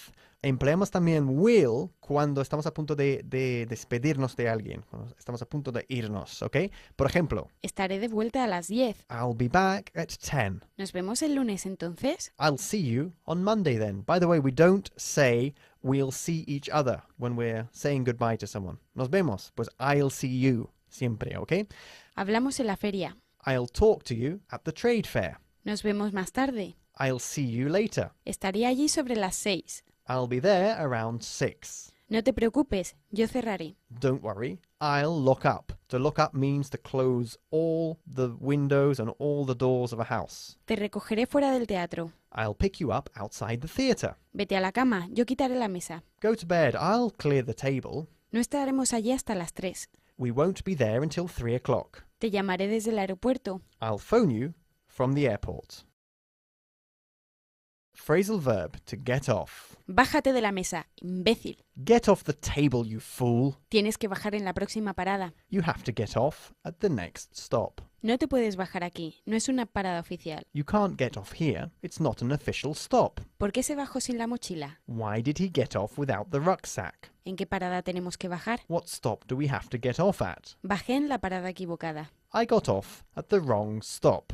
empleamos también will cuando estamos a punto de despedirnos de alguien. Cuando estamos a punto de irnos, ¿ok? Por ejemplo, Estaré de vuelta a las 10. I'll be back at 10. ¿Nos vemos el lunes entonces? I'll see you on Monday then. By the way, we don't say we'll see each other when we're saying goodbye to someone. Nos vemos. Pues I'll see you siempre, ¿ok? Hablamos en la feria. I'll talk to you at the trade fair. Nos vemos más tarde. I'll see you later. Estaré allí sobre las 6. I'll be there around 6. No te preocupes, yo cerraré. Don't worry, I'll lock up. To lock up means to close all the windows and all the doors of a house. Te recogeré fuera del teatro. I'll pick you up outside the theatre. Vete a la cama, yo quitaré la mesa. Go to bed, I'll clear the table. No estaremos allí hasta las 3. We won't be there until 3 o'clock. Te llamaré desde el aeropuerto. I'll phone you from the airport. Phrasal verb, to get off. Bájate de la mesa, imbécil. Get off the table, you fool. Tienes que bajar en la próxima parada. You have to get off at the next stop. No te puedes bajar aquí, no es una parada oficial. You can't get off here. It's not an official stop. ¿Por qué se bajó sin la mochila? Why did he get off without the rucksack? ¿En qué parada tenemos que bajar? What stop do we have to get off at? Bajé en la parada equivocada. I got off at the wrong stop.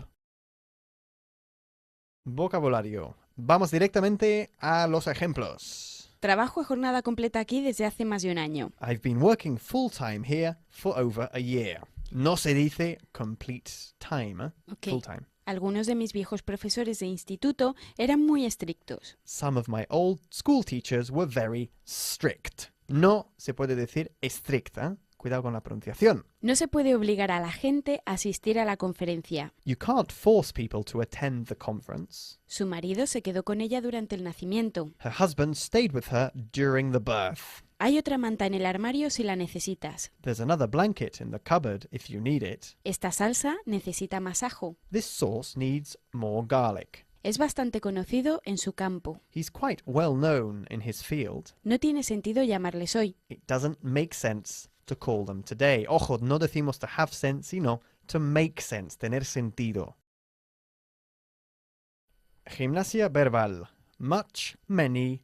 Vocabulario. Vamos directamente a los ejemplos. Trabajo a jornada completa aquí desde hace más de un año. I've been working full-time here for over a year. No se dice complete time, ¿eh? Ok. Full-time. Algunos de mis viejos profesores de instituto eran muy estrictos. Some of my old school teachers were very strict. No se puede decir estricta. Cuidado con la pronunciación. No se puede obligar a la gente a asistir a la conferencia. You can't force people to attend the conference. Su marido se quedó con ella durante el nacimiento. Her husband stayed with her during the birth. Hay otra manta en el armario si la necesitas. There's another blanket in the cupboard if you need it. Esta salsa necesita más ajo. This sauce needs more garlic. Es bastante conocido en su campo. He's quite well known in his field. No tiene sentido llamarles hoy. It doesn't make sense to call them today. Ojo, no decimos to have sense, sino to make sense, tener sentido. Gimnasia verbal. Much, many,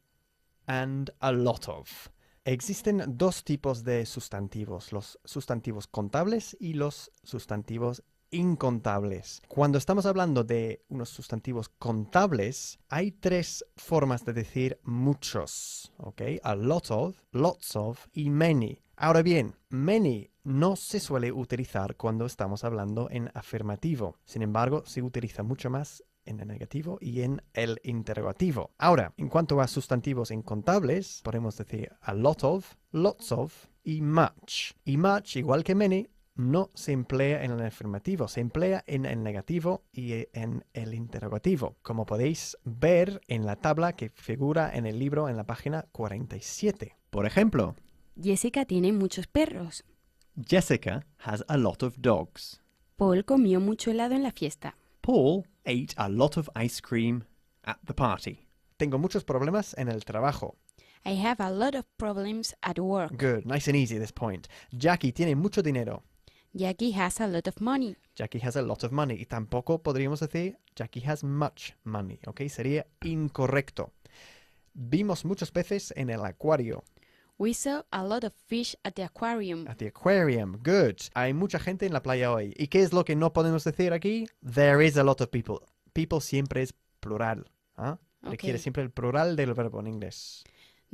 and a lot of. Existen dos tipos de sustantivos, los sustantivos contables y los sustantivos incontables. Cuando estamos hablando de unos sustantivos contables, hay tres formas de decir muchos, ¿ok? A lot of, lots of y many. Ahora bien, many no se suele utilizar cuando estamos hablando en afirmativo. Sin embargo, se utiliza mucho más en el negativo y en el interrogativo. Ahora, en cuanto a sustantivos incontables, podemos decir a lot of, lots of y much. Y much, igual que many, no se emplea en el afirmativo, se emplea en el negativo y en el interrogativo, como podéis ver en la tabla que figura en el libro en la página 47. Por ejemplo, Jessica tiene muchos perros. Jessica has a lot of dogs. Paul comió mucho helado en la fiesta. Paul ate a lot of ice cream at the party. Tengo muchos problemas en el trabajo. I have a lot of problems at work. Good, nice and easy this point. Jackie tiene mucho dinero. Jackie has a lot of money. Jackie has a lot of money. Y tampoco podríamos decir Jackie has much money, ¿ok? Sería incorrecto. Vimos muchos peces en el acuario. We saw a lot of fish at the aquarium. At the aquarium. Good. Hay mucha gente en la playa hoy. ¿Y qué es lo que no podemos decir aquí? There is a lot of people. People siempre es plural. ¿Ah? Requiere siempre el plural del verbo en inglés.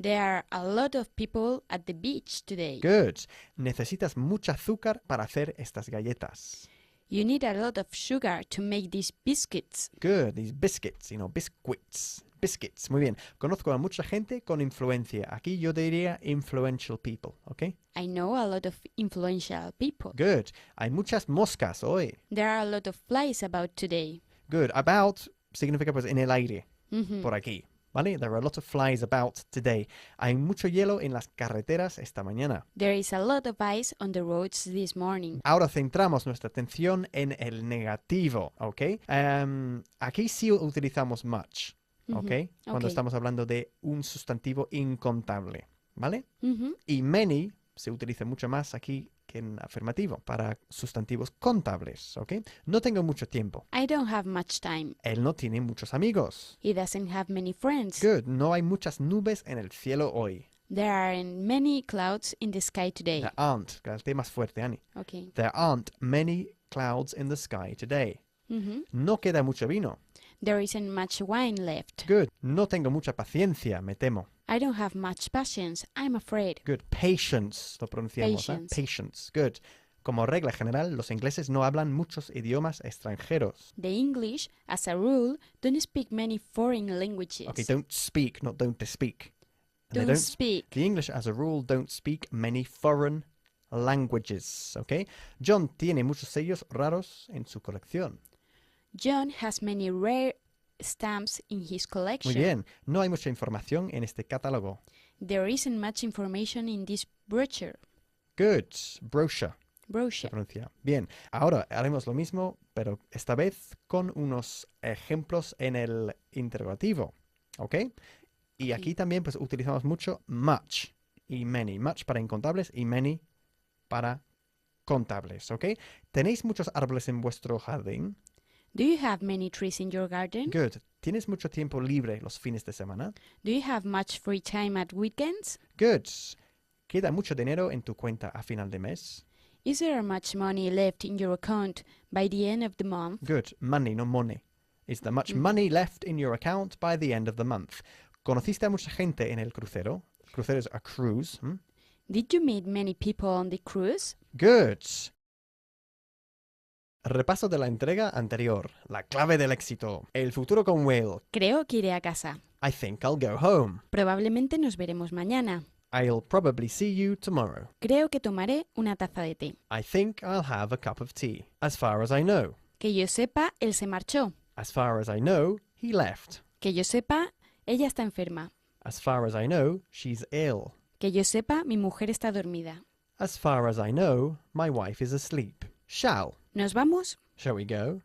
There are a lot of people at the beach today. Good. Necesitas mucho azúcar para hacer estas galletas. You need a lot of sugar to make these biscuits. Good. These biscuits, biscuits. Biscuits. Muy bien. Conozco a mucha gente con influencia. Aquí yo diría influential people, ¿ok? I know a lot of influential people. Good. Hay muchas moscas hoy. There are a lot of flies about today. Good. About significa pues en el aire, Mhm. por aquí. ¿Vale? There are a lot of flies about today. Hay mucho hielo en las carreteras esta mañana. There is a lot of ice on the roads this morning. Ahora centramos nuestra atención en el negativo, ¿ok? Aquí sí utilizamos much, ¿ok? Mhm. Cuando Ok. estamos hablando de un sustantivo incontable, ¿vale? Mhm. Y many se utiliza mucho más aquí que en afirmativo para sustantivos contables, ¿ok? No tengo mucho tiempo. I don't have much time. Él no tiene muchos amigos. He doesn't have many friends. Good. No hay muchas nubes en el cielo hoy. There aren't many clouds in the sky today. There aren't. El tema es fuerte, Annie. Okay. There aren't many clouds in the sky today. Mhm. No queda mucho vino. There isn't much wine left. Good. No tengo mucha paciencia, me temo. I don't have much patience. I'm afraid. Good. Patience, lo pronunciamos. Patience. Patience. Good. Como regla general, los ingleses no hablan muchos idiomas extranjeros. The English, as a rule, don't speak many foreign languages. Okay, don't speak, not don't to speak. And they Don't speak. The English, as a rule, don't speak many foreign languages. Okay. John tiene muchos sellos raros en su colección. John has many rare stamps in his Muy collection. bien. No hay mucha información en este catálogo. There isn't much information in this brochure. Good. Brochure. Se Brochure. pronuncia. Bien. Ahora haremos lo mismo, pero esta vez con unos ejemplos en el interrogativo. ¿Ok? Y aquí también pues utilizamos mucho much y many. Much para incontables y many para contables. ¿Ok? ¿Tenéis muchos árboles en vuestro jardín? Do you have many trees in your garden? Good. ¿Tienes mucho tiempo libre los fines de semana? Do you have much free time at weekends? Good. ¿Queda mucho dinero en tu cuenta a final de mes? Is there much money left in your account by the end of the month? Good. Money, no money. Is there much money left in your account by the end of the month? ¿Conociste a mucha gente en el crucero? Crucero es a cruise. Did you meet many people on the cruise? Good. Repaso de la entrega anterior. La clave del éxito. El futuro con Will. Creo que iré a casa. I think I'll go home. Probablemente nos veremos mañana. I'll probably see you tomorrow. Creo que tomaré una taza de té. I think I'll have a cup of tea. As far as I know. Que yo sepa, él se marchó. As far as I know, he left. Que yo sepa, ella está enferma. As far as I know, she's ill. Que yo sepa, mi mujer está dormida. As far as I know, my wife is asleep. Shall. ¿Nos vamos? Shall we go?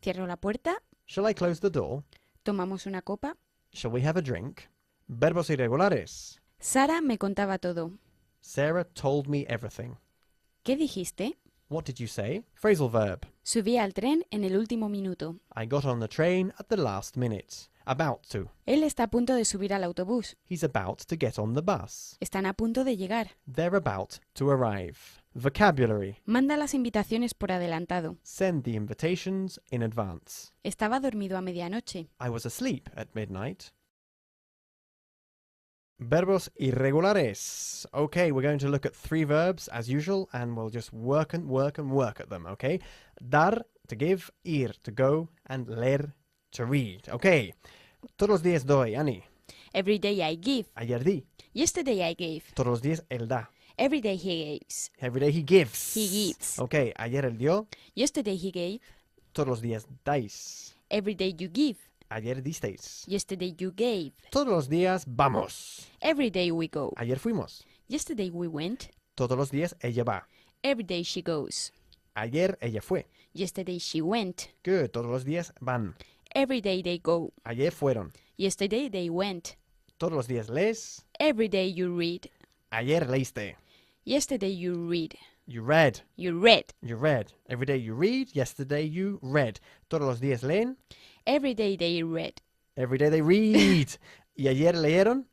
Cierro la puerta. Shall I close the door? Tomamos una copa. Shall we have a drink? Verbos irregulares. Sara me contaba todo. Sarah told me everything. ¿Qué dijiste? What did you say? Phrasal verb. Subí al tren en el último minuto. I got on the train at the last minute. About to. Él está a punto de subir al autobús. He's about to get on the bus. Están a punto de llegar. They're about to arrive. Vocabulary. Manda las invitaciones por adelantado. Send the invitations in advance. Estaba dormido a medianoche. I was asleep at midnight. Verbos irregulares. Okay, we're going to look at 3 verbs as usual, and we'll just work and work and work at them, okay? Dar, to give, ir, to go, and leer, to read. Okay, todos los días doy, Annie. Every day I give. Ayer di. Yesterday I gave. Todos los días él da. Every day he gives. Every day he gives. He gives. Okay, ayer él dio. Yesterday he gave. Todos los días dais. Every day you give. Ayer disteis. Yesterday you gave. Todos los días vamos. Every day we go. Ayer fuimos. Yesterday we went. Todos los días ella va. Every day she goes. Ayer ella fue. Yesterday she went. Good. Todos los días van. Every day they go. Ayer fueron. Yesterday they went. Todos los días lees. Every day you read. Ayer leíste. Yesterday you read. You read. You read. You read. Every day you read. Yesterday you read. Todos los días leen. Every day they read. Every day they read. ¿Y ayer leyeron?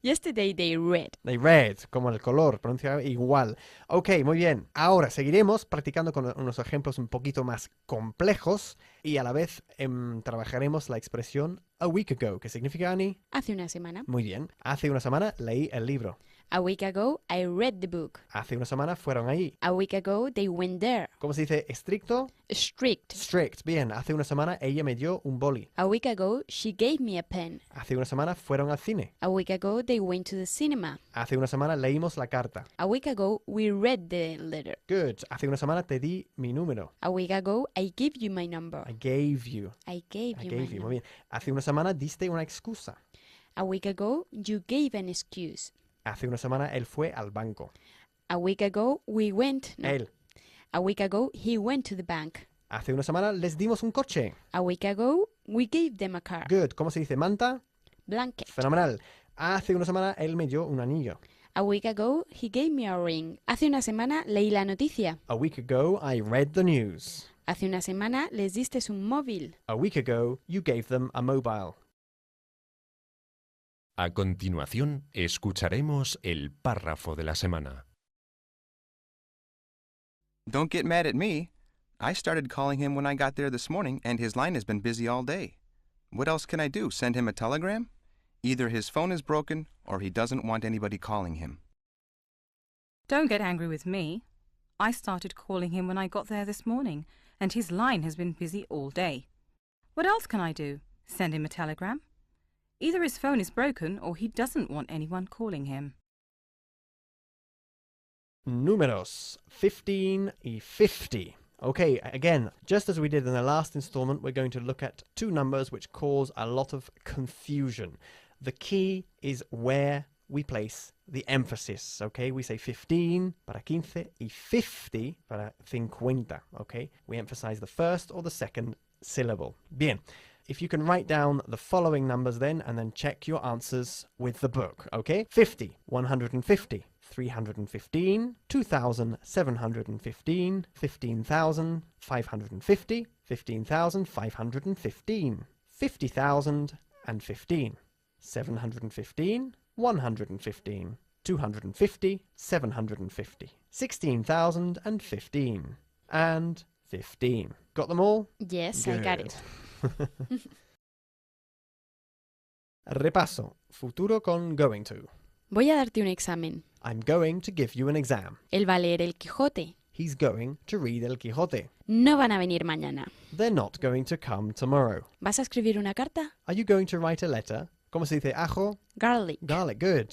Yesterday they read. They read, como el color, pronunciado igual. Ok, muy bien. Ahora seguiremos practicando con unos ejemplos un poquito más complejos y a la vez trabajaremos la expresión a week ago, que significa, Annie. Hace una semana. Muy bien. Hace una semana leí el libro. A week ago I read the book. Hace una semana fueron allí. A week ago they went there. ¿Cómo se dice estricto? Strict. Strict. Bien. Hace una semana ella me dio un boli. A week ago she gave me a pen. Hace una semana fueron al cine. A week ago they went to the cinema. Hace una semana leímos la carta. A week ago we read the letter. Good. Hace una semana te di mi número. A week ago I gave you my number. I gave you. I gave I you gave my you. Muy number. bien. Hace una semana diste una excusa. A week ago you gave an excuse. Hace una semana él fue al banco. A week ago we went. No. Él. A week ago he went to the bank. Hace una semana les dimos un coche. A week ago we gave them a car. Good. ¿Cómo se dice manta? Blanket. Fenomenal. Hace una semana él me dio un anillo. A week ago he gave me a ring. Hace una semana leí la noticia. A week ago I read the news. Hace una semana les diste un móvil. A week ago you gave them a mobile. A continuación, escucharemos el párrafo de la semana. Don't get mad at me. I started calling him when I got there this morning, and his line has been busy all day. What else can I do? Send him a telegram? Either his phone is broken, or he doesn't want anybody calling him. Don't get angry with me. I started calling him when I got there this morning, and his line has been busy all day. What else can I do? Send him a telegram? Either his phone is broken, or he doesn't want anyone calling him. Números 15 y 50. Okay, again, just as we did in the last installment, we're going to look at two numbers which cause a lot of confusion. The key is where we place the emphasis, okay? We say 15 para 15 y 50 para 50, okay? We emphasize the first or the second syllable. Bien. If you can write down the following numbers then, and then check your answers with the book, okay? 50, 150, 315, 2,715, 15,550, 15,515, 50,000 and 15, 715, 115, 250, 750, 16,000 and 15, and 15. Got them all? Yes, I got it. Repaso. Futuro con going to. Voy a darte un examen. I'm going to give you an exam. Él va a leer el Quijote. He's going to read El Quijote. No van a venir mañana. They're not going to come tomorrow. ¿Vas a escribir una carta? Are you going to write a letter? ¿Cómo se dice ajo? Garlic. Garlic, good.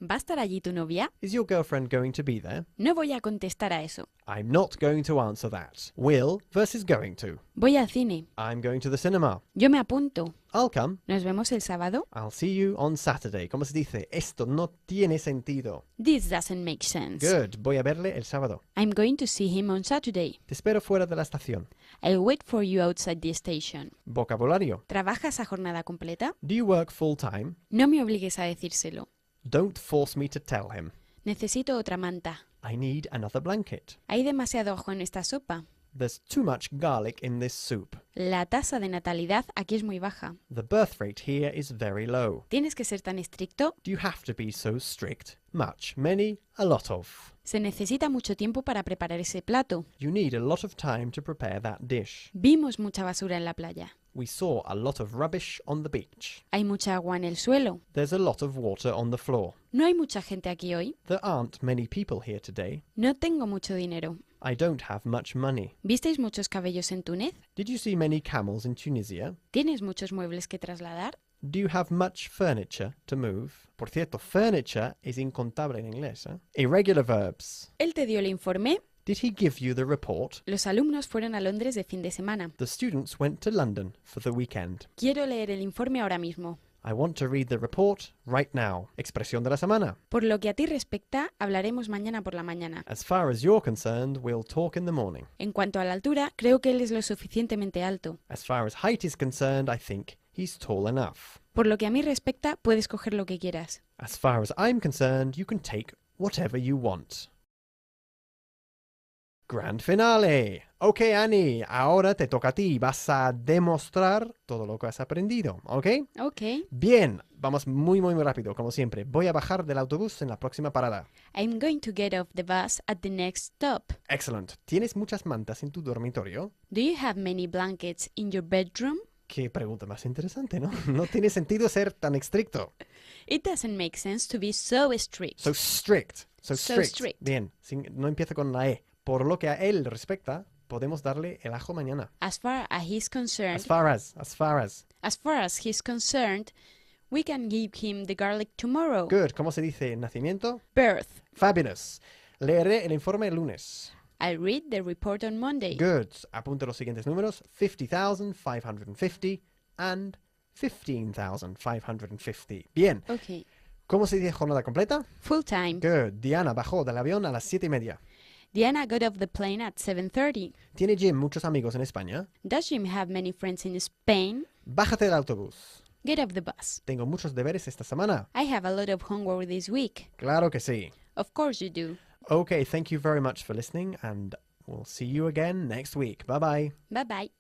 ¿Va a estar allí tu novia? Is your girlfriend going to be there? No voy a contestar a eso. I'm not going to answer that. Will versus going to. Voy al cine. I'm going to the cinema. Yo me apunto. I'll come. ¿Nos vemos el sábado? I'll see you on Saturday. ¿Cómo se dice? Esto no tiene sentido. This doesn't make sense. Good. Voy a verle el sábado. I'm going to see him on Saturday. Te espero fuera de la estación. I'll wait for you outside the station. Vocabulario. ¿Trabajas a jornada completa? Do you work full time? No me obligues a decírselo. Don't force me to tell him. Necesito otra manta. I need another blanket. Hay demasiado ajo en esta sopa. There's too much garlic in this soup. La tasa de natalidad aquí es muy baja. The birth rate here is very low. ¿Tienes que ser tan estricto? Do you have to be so strict? Much, many, a lot of. Se necesita mucho tiempo para preparar ese plato. You need a lot of time to prepare that dish. Vimos mucha basura en la playa. We saw a lot of rubbish on the beach. Hay mucha agua en el suelo. There's a lot of water on the floor. No hay mucha gente aquí hoy. There aren't many people here today. No tengo mucho dinero. I don't have much money. ¿Visteis muchos cabellos en Túnez? Did you see many camels in Tunisia? ¿Tienes muchos muebles que trasladar? Do you have much furniture to move? Por cierto, furniture es incontable en inglés. Irregular verbs. ¿Él te dio el informe? Did he give you the report? Los alumnos fueron a Londres de fin de semana. The students went to London for the weekend. Quiero leer el informe ahora mismo. I want to read the report right now. Expresión de la semana. Por lo que a ti respecta, hablaremos mañana por la mañana. As far as you're concerned, we'll talk in the morning. En cuanto a la altura, creo que él es lo suficientemente alto. As far as height is concerned, I think he's tall enough. Por lo que a mí respecta, puedes coger lo que quieras. As far as I'm concerned, you can take whatever you want. Grand finale. Ok, Annie, ahora te toca a ti. Vas a demostrar todo lo que has aprendido, ¿ok? Ok. Bien, vamos muy rápido, como siempre. Voy a bajar del autobús en la próxima parada. I'm going to get off the bus at the next stop. Excellent. ¿Tienes muchas mantas en tu dormitorio? Do you have many blankets in your bedroom? Qué pregunta más interesante, ¿no? No tiene sentido ser tan estricto. It doesn't make sense to be so strict. So strict. So So strict. strict. Bien, no empieza con la E. Por lo que a él respecta, podemos darle el ajo mañana. As far as he's concerned, As far as. as far as he's concerned, we can give him the garlic tomorrow. Good. ¿Cómo se dice nacimiento? Birth. Fabulous. Leeré el informe el lunes. I'll read the report on Monday. Good. Apunte los siguientes números: 50,550 and 15,550. Bien. Okay. ¿Cómo se dice jornada completa? Full time. Good. Diana bajó del avión a las 7:30. Diana got off the plane at 7:30. ¿Tiene Jim muchos amigos en España? Does Jim have many friends in Spain? Bájate del autobús. Get off the bus. Tengo muchos deberes esta semana. I have a lot of homework this week. Claro que sí. Of course you do. Okay, thank you very much for listening and we'll see you again next week. Bye bye. Bye bye.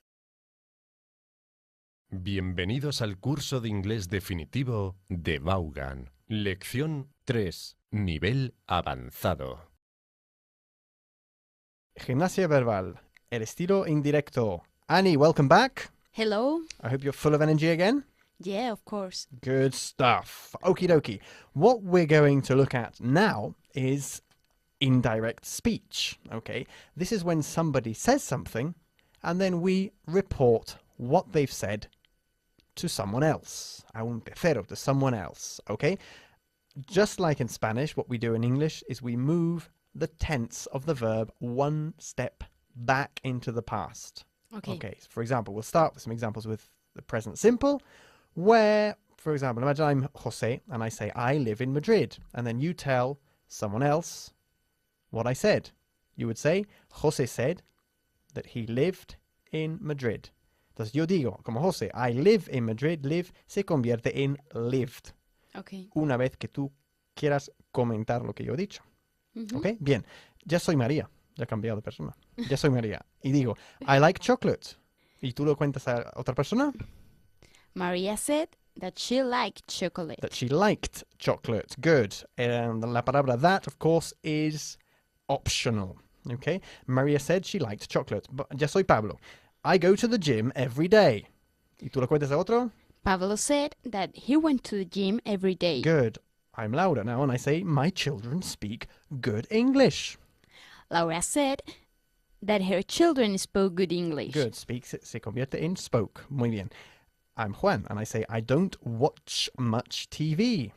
Bienvenidos al curso de inglés definitivo de Vaughan. Lección 3. Nivel avanzado. Gimnasia verbal. El estilo indirecto. Annie, welcome back. Hello? I hope you're full of energy again. Yeah, of course. Good stuff. Okie dokie. What we're going to look at now is indirect speech. Okay, this is when somebody says something and then we report what they've said to someone else. A un tercero, to someone else. Okay, just like in Spanish, what we do in English is we move the tense of the verb one step back into the past. Okay. For example, we'll start with some examples with the present simple, where, for example, imagine I'm Jose and I say, I live in Madrid. And then you tell someone else what I said. You would say, Jose said that he lived in Madrid. Entonces yo digo, como Jose, I live in Madrid, live se convierte en lived. Okay. Una vez que tú quieras comentar lo que yo he dicho. Mhm. ¿Ok? Bien. Ya soy María. Ya he cambiado de persona. Ya soy María. Y digo, I like chocolate. ¿Y tú lo cuentas a otra persona? Maria said that she liked chocolate. That she liked chocolate. Good. La palabra that, of course, is optional. Okay? Maria said she liked chocolate. Ya soy Pablo. I go to the gym every day. ¿Y tú lo cuentas a otro? Pablo said that he went to the gym every day. Good. I'm Laura now and I say, my children speak good English. Laura said that her children spoke good English. Good. Speak se convierte en spoke. Muy bien. I'm Juan and I say, I don't watch much TV.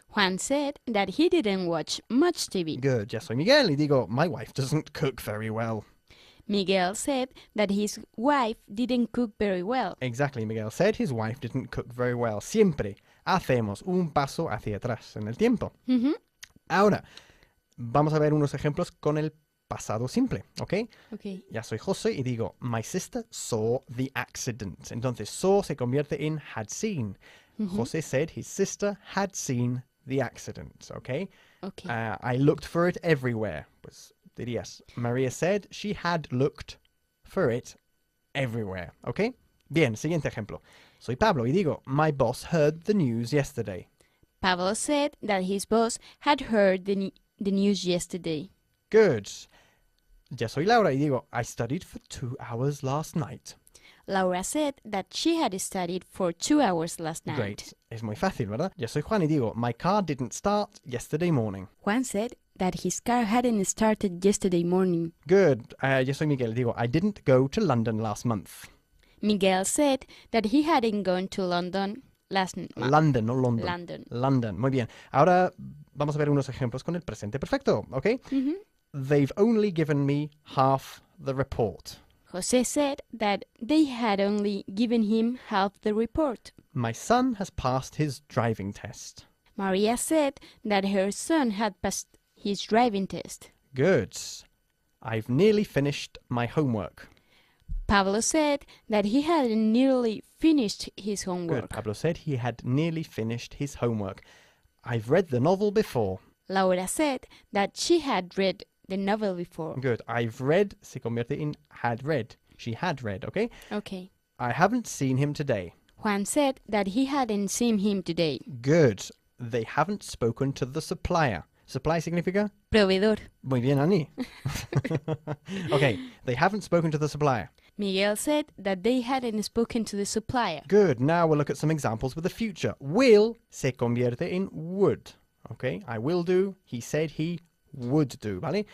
Juan said that he didn't watch much TV. Good. Ya soy Miguel y digo, my wife doesn't cook very well. Miguel said that his wife didn't cook very well. Exactly. Miguel said his wife didn't cook very well. Siempre hacemos un paso hacia atrás en el tiempo. Mhm. Ahora, vamos a ver unos ejemplos con el pasado simple, ¿ok? Okay. Ya soy José y digo, my sister saw the accident. Entonces, saw se convierte en had seen. José said his sister had seen the accident, ¿ok? Okay. I looked for it everywhere. Pues dirías, Maria said she had looked for it everywhere, ¿ok? Bien, siguiente ejemplo. Soy Pablo y digo, my boss heard the news yesterday. Pablo said that his boss had heard the news yesterday. Good. Ya soy Laura y digo, I studied for 2 hours last night. Laura said that she had studied for 2 hours last night. Great. Es muy fácil, ¿verdad? Ya soy Juan y digo, my car didn't start yesterday morning. Juan said that his car hadn't started yesterday morning. Good. Ya soy Miguel y digo, I didn't go to London last month. Miguel said that he hadn't gone to London last month. London, no London. London. London. Muy bien. Ahora vamos a ver unos ejemplos con el presente perfecto, ¿ok? They've only given me half the report. Jose said that they had only given him half the report. My son has passed his driving test. Maria said that her son had passed his driving test. Good. I've nearly finished my homework. Pablo said that he had nearly finished his homework. Good. Pablo said he had nearly finished his homework. I've read the novel before. Laura said that she had read the novel before. Good. I've read se convierte en had read. She had read, okay? Okay. I haven't seen him today. Juan said that he hadn't seen him today. Good. They haven't spoken to the supplier. Supply significa? Proveedor. Muy bien, Annie. Okay. They haven't spoken to the supplier. Miguel said that they hadn't spoken to the supplier. Good. Now we'll look at some examples with the future. Will se convierte en would. Okay. I will do. He said he would do, ¿vale?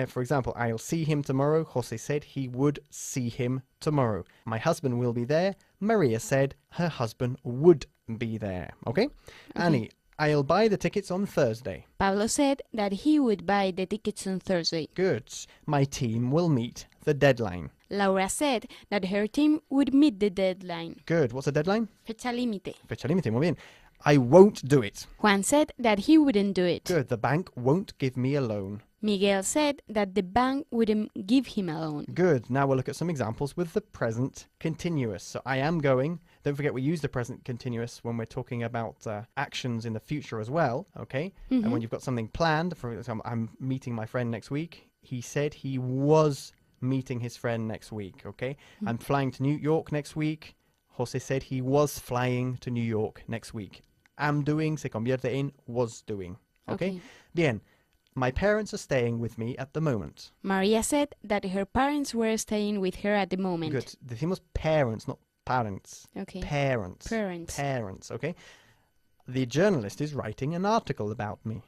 For example, I'll see him tomorrow. Jose said he would see him tomorrow. My husband will be there. Maria said her husband would be there. Okay? Annie, I'll buy the tickets on Thursday. Pablo said that he would buy the tickets on Thursday. Good. My team will meet the deadline. Laura said that her team would meet the deadline. Good. What's the deadline? Fecha límite. Fecha límite. Muy bien. I won't do it. Juan said that he wouldn't do it. Good. The bank won't give me a loan. Miguel said that the bank wouldn't give him a loan. Good. Now we'll look at some examples with the present continuous. So I am going. Don't forget we use the present continuous when we're talking about actions in the future as well. Okay? And when you've got something planned, for example, I'm meeting my friend next week. He said he was meeting his friend next week. Okay? I'm flying to New York next week. Jose said he was flying to New York next week. Am doing se convierte en was doing. Okay? Bien. My parents are staying with me at the moment. Maria said that her parents were staying with her at the moment. Good. Decimos parents, not parents. Okay. Parents. Parents. Parents, okay? The journalist is writing an article about me.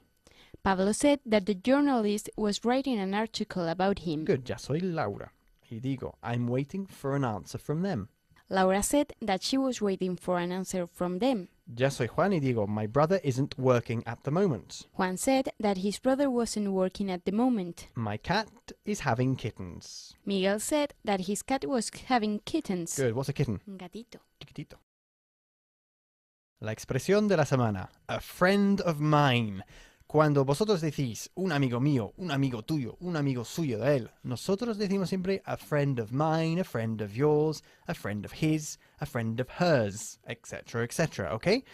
Pablo said that the journalist was writing an article about him. Good. Ya soy Laura. Y digo, I'm waiting for an answer from them. Laura said that she was waiting for an answer from them. Ya soy Juan y digo, my brother isn't working at the moment. Juan said that his brother wasn't working at the moment. My cat is having kittens. Miguel said that his cat was having kittens. Good. What's a kitten? Un gatito. Chiquitito. La expresión de la semana. A friend of mine. Cuando vosotros decís un amigo mío, un amigo tuyo, un amigo suyo de él, nosotros decimos siempre a friend of mine, a friend of yours, a friend of his, a friend of hers, etc., etc., okay?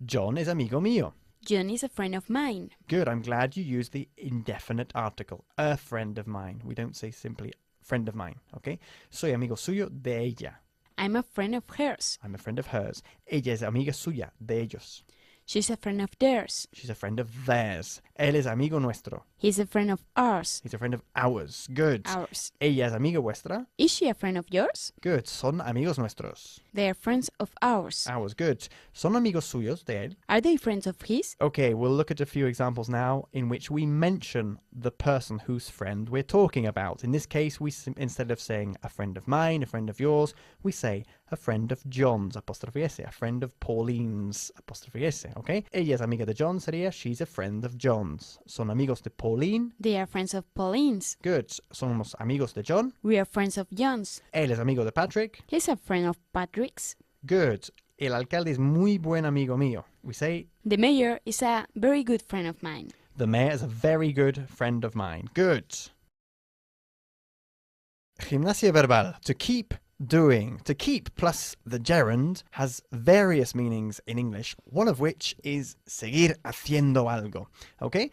John is amigo mío. John is a friend of mine. Good, I'm glad you used the indefinite article. A friend of mine. We don't say simply friend of mine, okay? Soy amigo suyo de ella. I'm a friend of hers. I'm a friend of hers. Ella es amiga suya de ellos. She's a friend of theirs. She's a friend of theirs. Él es amigo nuestro. He's a friend of ours. He's a friend of ours. Good. Ours. Ella es amiga vuestra. Is she a friend of yours? Good. Son amigos nuestros. They are friends of ours. Ours. Good. Son amigos suyos de él. Are they friends of his? Okay, we'll look at a few examples now in which we mention the person whose friend we're talking about. In this case, instead of saying a friend of mine, a friend of yours, we say a friend of John's, apostrophe S, a friend of Pauline's, apostrophe S, okay? Ella es amiga de John sería she's a friend of John's. Son amigos de Pauline. They are friends of Pauline's. Good. Somos amigos de John. We are friends of John's. Él es amigo de Patrick. He's a friend of Patrick's. Good. El alcalde es muy buen amigo mío. We say The mayor is a very good friend of mine. the mayor is a very good friend of mine. Good. Gimnasia verbal. To keep doing. To keep plus the gerund has various meanings in English, one of which is seguir haciendo algo. Okay?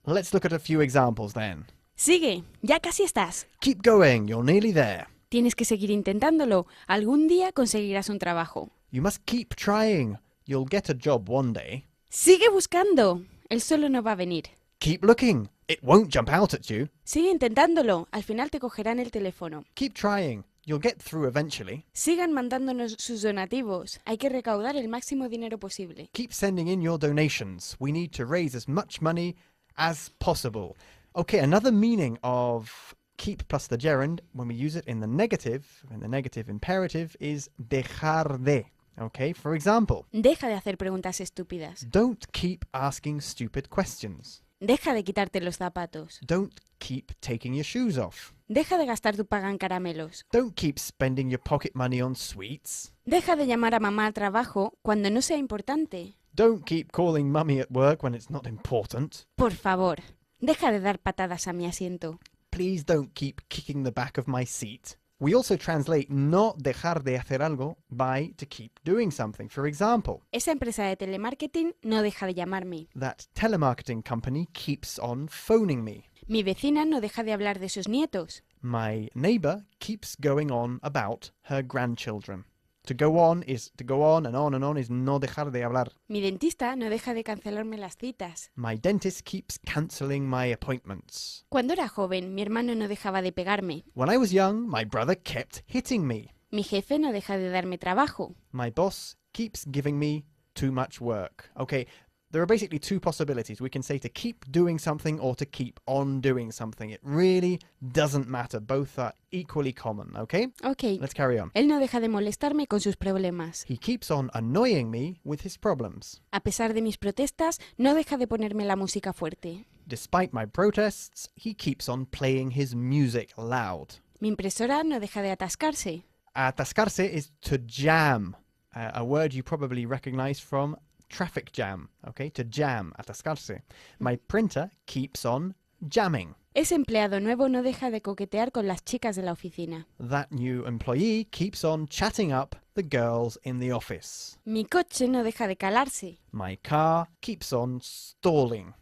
Let's look at a few examples then. Sigue, ya casi estás. Keep going, you're nearly there. Tienes que seguir intentándolo. Algún día conseguirás un trabajo. You must keep trying. You'll get a job one day. Sigue buscando. Él solo no va a venir. Keep looking. It won't jump out at you. Sigue intentándolo. Al final te cogerán el teléfono. Keep trying. You'll get through eventually. Sigan mandándonos sus donativos. Hay que recaudar el máximo dinero posible. Keep sending in your donations. We need to raise as much money as possible. Okay, another meaning of keep plus the gerund, when we use it in the negative imperative, is dejar de. Okay, for example, Deja de hacer preguntas estúpidas. don't keep asking stupid questions. Deja de quitarte los zapatos. Don't keep taking your shoes off. Deja de gastar tu paga en caramelos. Don't keep spending your pocket money on sweets. Deja de llamar a mamá al trabajo cuando no sea importante. Don't keep calling mummy at work when it's not important. Por favor, deja de dar patadas a mi asiento. Please don't keep kicking the back of my seat. We also translate no dejar de hacer algo by to keep doing something. For example, Esa empresa de telemarketing no deja de llamarme. that telemarketing company keeps on phoning me. Mi vecina no deja de hablar de sus nietos. My neighbor keeps going on about her grandchildren. To go on is to go on and on is no dejar de hablar. Mi dentista no deja de cancelarme las citas. My dentist keeps cancelling my appointments. Cuando era joven, mi hermano no dejaba de pegarme. When I was young, my brother kept hitting me. Mi jefe no deja de darme trabajo. My boss keeps giving me too much work. Okay, there are basically two possibilities. We can say to keep doing something or to keep on doing something. It really doesn't matter. Both are equally common, okay? Ok. Let's carry on. Él no deja de molestarme con sus problemas. He keeps on annoying me with his problems. A pesar de mis protestas, no deja de ponerme la música fuerte. Despite my protests, he keeps on playing his music loud. Mi impresora no deja de atascarse. Atascarse is to jam, a word you probably recognize from traffic jam, okay? To jam, atascarse. My printer keeps on jamming. Ese empleado nuevo no deja de coquetear con las chicas de la oficina. That new employee keeps on chatting up the girls in the office. Mi coche no deja de calarse. My car keeps on stalling.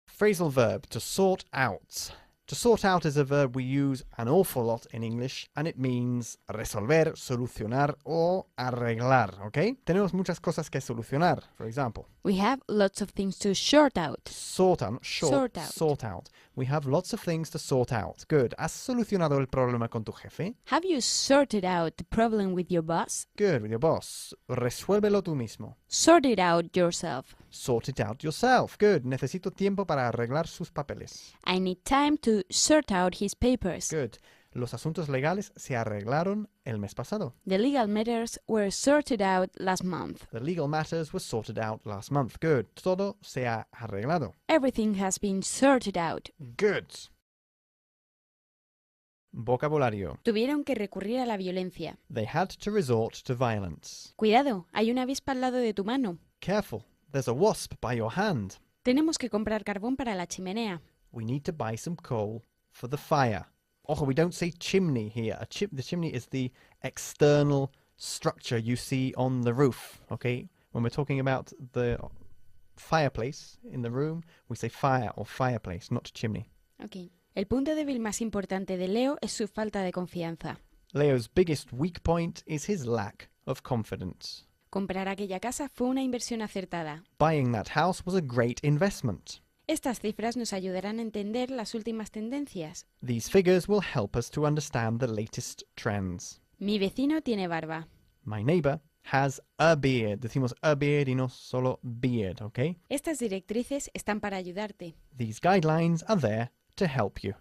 Phrasal verb, to sort out. To sort out is a verb we use an awful lot in English, and it means resolver, solucionar o arreglar, okay? Tenemos muchas cosas que solucionar, for example. We have lots of things to sort out. Sort out, sort out. We have lots of things to sort out. Good. ¿Has solucionado el problema con tu jefe? Have you sorted out the problem with your boss? Good, with your boss. Resuélvelo tú mismo. Sort it out yourself. Sort it out yourself. Good. Necesito tiempo para arreglar sus papeles. I need time to sort out his papers. Good. Los asuntos legales se arreglaron el mes pasado. The legal matters were sorted out last month. The legal matters were sorted out last month. Good. Todo se ha arreglado. Everything has been sorted out. Good. Vocabulario. Tuvieron que recurrir a la violencia. They had to resort to violence. Cuidado, hay una avispa al lado de tu mano. Careful. There's a wasp by your hand. Tenemos que comprar carbón para la chimenea. We need to buy some coal for the fire. Oh, we don't say chimney here. The chimney is the external structure you see on the roof, okay? When we're talking about the fireplace in the room, we say fire or fireplace, not chimney. Ok. El punto débil más importante de Leo es su falta de confianza. Leo's biggest weak point is his lack of confidence. Comprar aquella casa fue una inversión acertada. Buying that house was a great investment. Estas cifras nos ayudarán a entender las últimas tendencias. These figures will help us to understand the latest trends. Mi vecino tiene barba. My neighbor has a beard. Decimos a beard y no solo beard, okay? Estas directrices están para ayudarte. These guidelines are there to help you.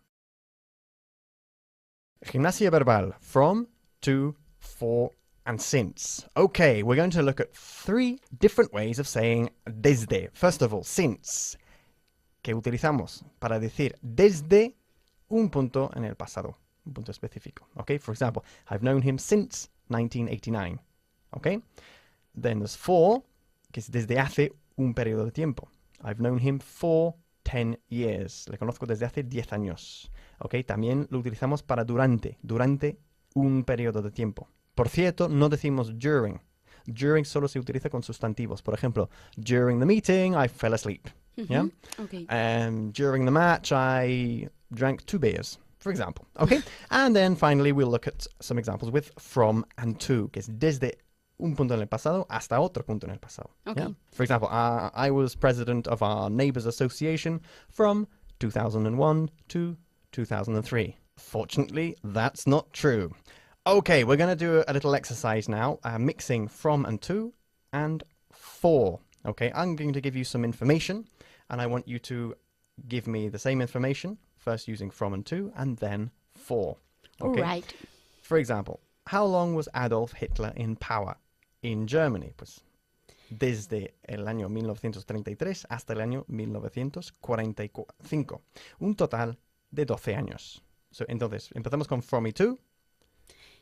Gimnasia verbal. From, to, for, and since. Okay, we're going to look at 3 different ways of saying desde. First of all, since, que utilizamos para decir desde un punto en el pasado, un punto específico. Okay, for example, I've known him since 1989. Okay, then there's for, que es desde hace un periodo de tiempo. I've known him for 10 years. Le conozco desde hace 10 años. Okay, también lo utilizamos para durante un periodo de tiempo. Por cierto, no decimos during. During solo se utiliza con sustantivos. Por ejemplo, during the meeting, I fell asleep. Yeah? Okay. During the match, I drank 2 beers, for example. Okay? And then finally, we'll look at some examples with from and to, que es desde un punto en el pasado hasta otro punto en el pasado. Okay. Yeah? For example, I was president of our Neighbours Association from 2001 to 2003. Fortunately, that's not true. Okay, we're going to do a little exercise now, mixing from and to and for. Okay, I'm going to give you some information, and I want you to give me the same information, first using from and to, and then for. Okay? All right. For example, how long was Adolf Hitler in power in Germany? Pues desde el año 1933 hasta el año 1945. Un total de 12 años. So, entonces, empezamos con from y to.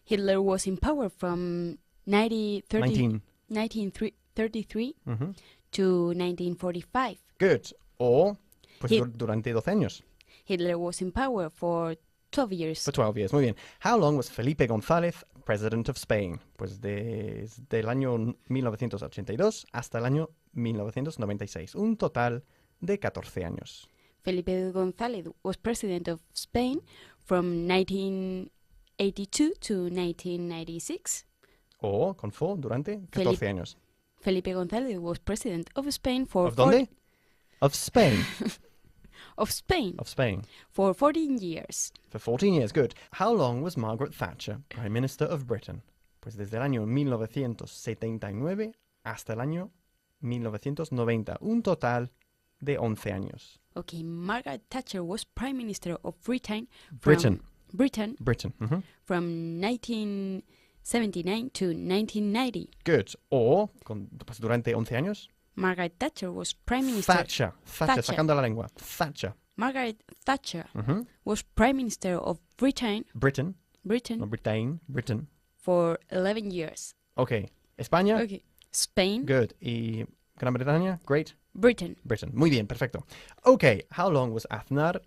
Hitler was in power from 1933 to 1945. Good. O, pues He- durante 12 años. Hitler was in power for 12 years. For 12 years. Muy bien. How long was Felipe González president of Spain? Pues desde el año 1982 hasta el año 1996. Un total de 14 años. Felipe González was president of Spain from 1982 to 1996. O, con for, durante 14 años. Felipe González was president of Spain for... ¿Of dónde? Of Spain. Of Spain. Of Spain. For 14 years. For 14 years, good. How long was Margaret Thatcher Prime Minister of Britain? Pues desde el año 1979 hasta el año 1990. Un total de 11 años. Okay, Margaret Thatcher was Prime Minister of Britain. Britain. Britain. From 1979 to 1990. Good. O, pues durante 11 años. Margaret Thatcher was Prime Minister... Thatcher, sacando la lengua. Thatcher. Margaret Thatcher was Prime Minister of Britain. Britain. No, Britain. For 11 years. Okay. España. Okay. Spain. Good. Y Gran Bretaña. Great. Britain. Muy bien, perfecto. Okay. How long was Aznar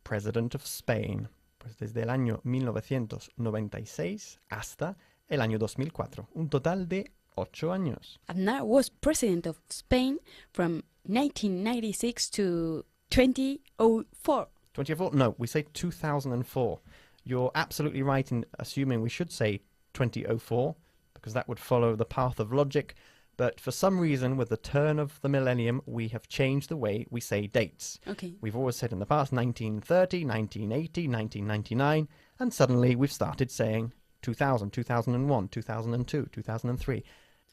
President of Spain? Pues desde el año 1996 hasta el año 2004. Un total de 8 años. Aznar was president of Spain from 1996 to 2004. 2004? No, we say 2004. You're absolutely right in assuming we should say 2004 because that would follow the path of logic. But for some reason, with the turn of the millennium, we have changed the way we say dates. Okay. We've always said in the past 1930, 1980, 1999, and suddenly we've started saying 2000, 2001, 2002, 2003.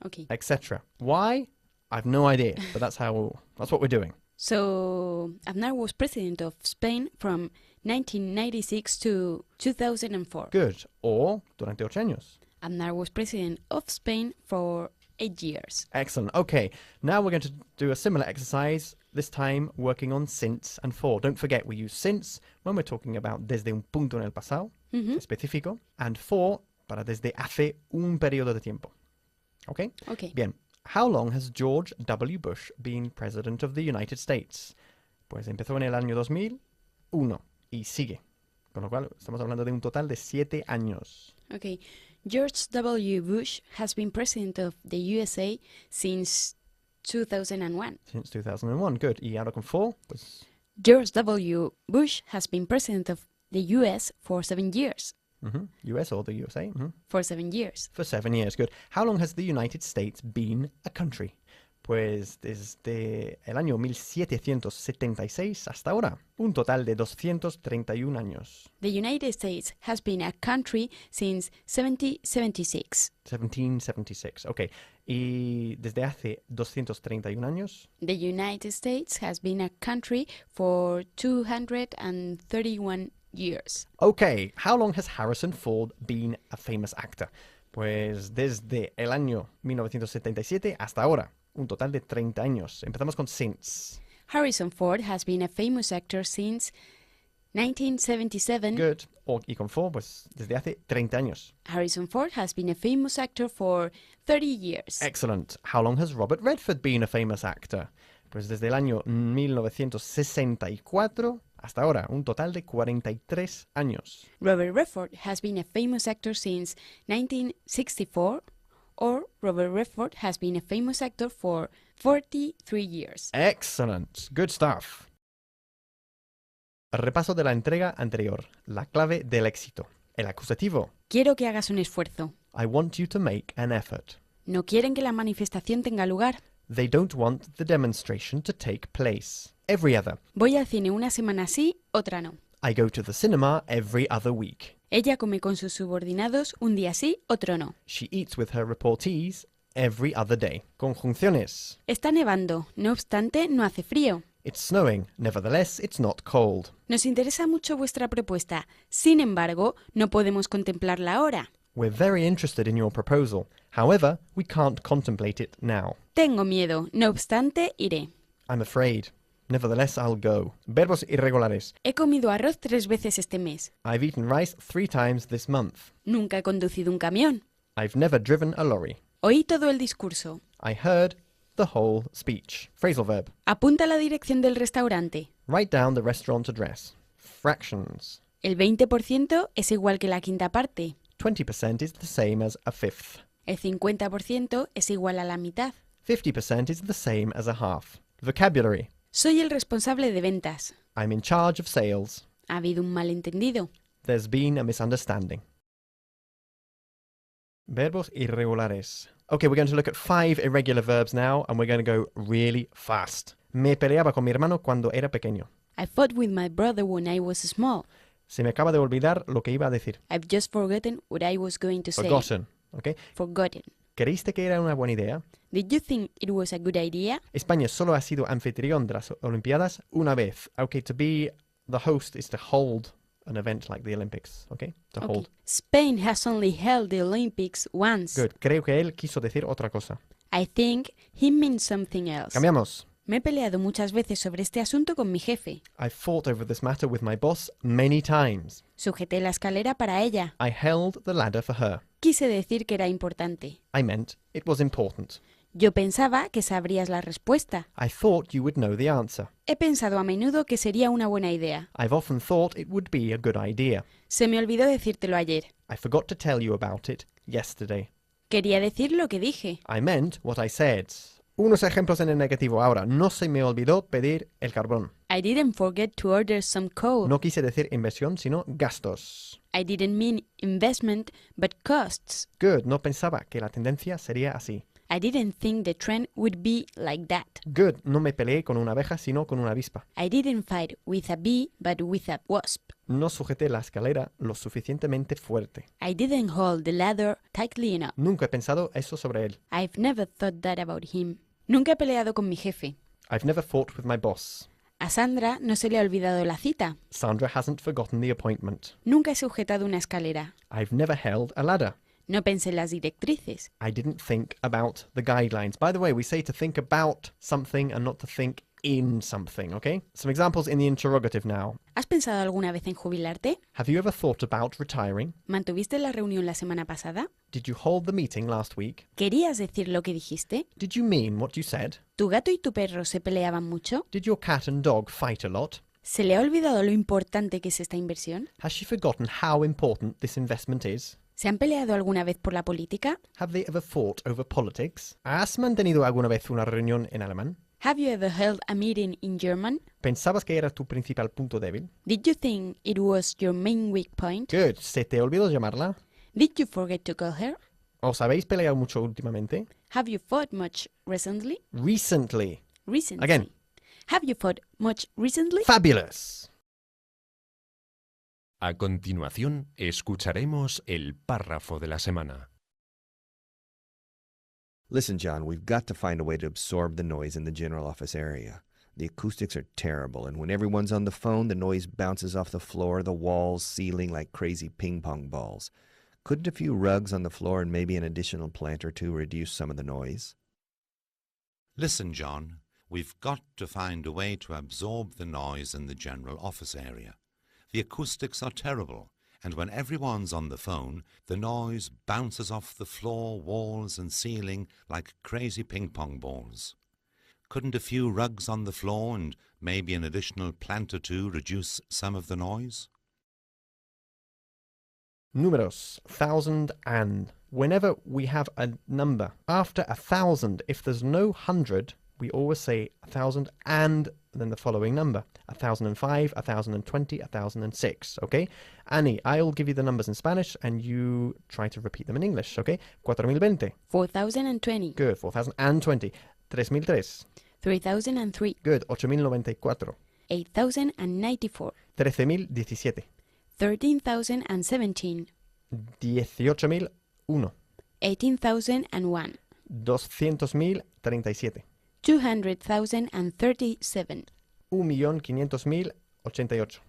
Okay. Etc. Why? I've no idea, but that's what we're doing. So Aznar was president of Spain from 1996 to 2004. Good. O durante 8 años. Aznar was president of Spain for 8 years. Excellent. Okay, now we're going to do a similar exercise, this time working on since and for. Don't forget, we use since when we're talking about desde un punto en el pasado, específico, and for para desde hace un periodo de tiempo. Okay? Okay. Bien. How long has George W. Bush been President of the United States? Pues empezó en el año 2001 y sigue. Con lo cual estamos hablando de un total de 7 años. Okay. George W. Bush has been president of the USA since 2001. Since 2001, good. Y ahora con for, pues... George W. Bush has been president of the US for 7 years. US or the USA? For 7 years. For 7 years, good. How long has the United States been a country? Pues desde el año 1776 hasta ahora, un total de 231 años. The United States has been a country since 1776. 1776, ok. Y desde hace 231 años. The United States has been a country for 231 years. Ok, how long has Harrison Ford been a famous actor? Pues desde el año 1977 hasta ahora. Un total de 30 años. Empezamos con since. Harrison Ford has been a famous actor since 1977. Good. Y con for, pues desde hace 30 años. Harrison Ford has been a famous actor for 30 years. Excellent. How long has Robert Redford been a famous actor? Pues desde el año 1964 hasta ahora. Un total de 43 años. Robert Redford has been a famous actor since 1964. Or Robert Redford has been a famous actor for 43 years. Excellent. Good stuff. Repaso de la entrega anterior. La clave del éxito. El acusativo. Quiero que hagas un esfuerzo. I want you to make an effort. No quieren que la manifestación tenga lugar. They don't want the demonstration to take place. Every other. Voy al cine una semana sí, otra no. I go to the cinema every other week. Ella come con sus subordinados un día sí, otro no. She eats with her reportees every other day. Conjunciones. Está nevando, no obstante, no hace frío. It's snowing. Nevertheless, it's not cold. Nos interesa mucho vuestra propuesta. Sin embargo, no podemos contemplarla ahora. We're very interested in your proposal. However, we can't contemplate it now. Tengo miedo, no obstante, iré. I'm afraid. Nevertheless, I'll go. Verbos irregulares. He comido arroz 3 veces este mes. I've eaten rice 3 times this month. Nunca he conducido un camión. I've never driven a lorry. Oí todo el discurso. I heard the whole speech. Phrasal verb. Apunta la dirección del restaurante. Write down the restaurant address. Fractions. El 20% es igual que la quinta parte. 20% is the same as a fifth. El 50% es igual a la mitad. 50% is the same as a half. Vocabulary. Soy el responsable de ventas. I'm in charge of sales. Ha habido un malentendido. There's been a misunderstanding. Verbos irregulares. Okay, we're going to look at 5 irregular verbs now, and we're going to go really fast. Me peleaba con mi hermano cuando era pequeño. I fought with my brother when I was small. Se me acaba de olvidar lo que iba a decir. I've just forgotten what I was going to say. Forgotten. Okay. Forgotten. ¿Creíste que era una buena idea? Did you think it was a good idea? España solo ha sido anfitrión de las Olimpiadas una vez. Okay, to be the host is to hold an event like the Olympics. Okay, to Okay. hold. Spain has only held the Olympics once. Good. Creo que él quiso decir otra cosa. I think he meant something else. Cambiamos. Me he peleado muchas veces sobre este asunto con mi jefe. I fought over this matter with my boss many times. Sujeté la escalera para ella. I held the ladder for her. Quise decir que era importante. I meant it was important. Yo pensaba que sabrías la respuesta. I thought you would know the answer. He pensado a menudo que sería una buena idea. I've often thought it would be a good idea. Se me olvidó decírtelo ayer. I forgot to tell you about it yesterday. Quería decir lo que dije. I meant what I said. Unos ejemplos en el negativo. Ahora, no se me olvidó pedir el carbón. I didn't forget to order some coal. No quise decir inversión, sino gastos. I didn't mean investment, but costs. Good. No pensaba que la tendencia sería así. I didn't think the trend would be like that. Good. No me peleé con una abeja, sino con una avispa. I didn't fight with a bee, but with a wasp. No sujeté la escalera lo suficientemente fuerte. I didn't hold the ladder tightly enough. Nunca he pensado eso sobre él. I've never thought that about him. Nunca he peleado con mi jefe. I've never fought with my boss. A Sandra no se le ha olvidado la cita. Sandra hasn't forgotten the appointment. Nunca he sujetado una escalera. I've never held a ladder. No pensé en las directrices. I didn't think about the guidelines. By the way, we say to think about something and not to think in something, okay? Some examples in the interrogative now. ¿Has pensado alguna vez en jubilarte? Have you ever thought about retiring? ¿Mantuviste la reunión la semana pasada? Did you hold the meeting last week? ¿Querías decir lo que dijiste? Did you mean what you said? ¿Tu gato y tu perro se peleaban mucho? Did your cat and dog fight a lot? ¿Se le ha olvidado lo importante que es esta inversión? Has she forgotten how important this investment is? ¿Se han peleado alguna vez por la política? Have they ever fought over politics? ¿Has mantenido alguna vez una reunión en alemán? Have you ever held a meeting in German? ¿Pensabas que era tu principal punto débil? Did you think it was your main weak point? Good. ¿Se te olvidó llamarla? Did you forget to call her? ¿Os habéis peleado mucho últimamente? Have you fought much recently? Recently. Recently. Again. Have you fought much recently? Fabulous. A continuación, escucharemos el párrafo de la semana. Listen, John, we've got to find a way to absorb the noise in the general office area. The acoustics are terrible, and when everyone's on the phone, the noise bounces off the floor, the walls, ceiling like crazy ping-pong balls. Couldn't a few rugs on the floor and maybe an additional plant or two reduce some of the noise? Listen, John, we've got to find a way to absorb the noise in the general office area. The acoustics are terrible, and when everyone's on the phone, the noise bounces off the floor, walls and ceiling like crazy ping-pong balls. Couldn't a few rugs on the floor and maybe an additional plant or two reduce some of the noise? Números. 1,000 and. Whenever we have a number after 1,000, if there's no 100, we always say 1,000 and then the following number. 1,005, 1,020, 1,006, okay? Annie, I'll give you the numbers in Spanish and you try to repeat them in English, okay? 4,020. 4,020. Good. 4,020. 3,003. 3,003. Good. 8,094. 8,094. 13,017. 13,017. 18,001. 18,001. 200,037. 200,037. 1,500,088.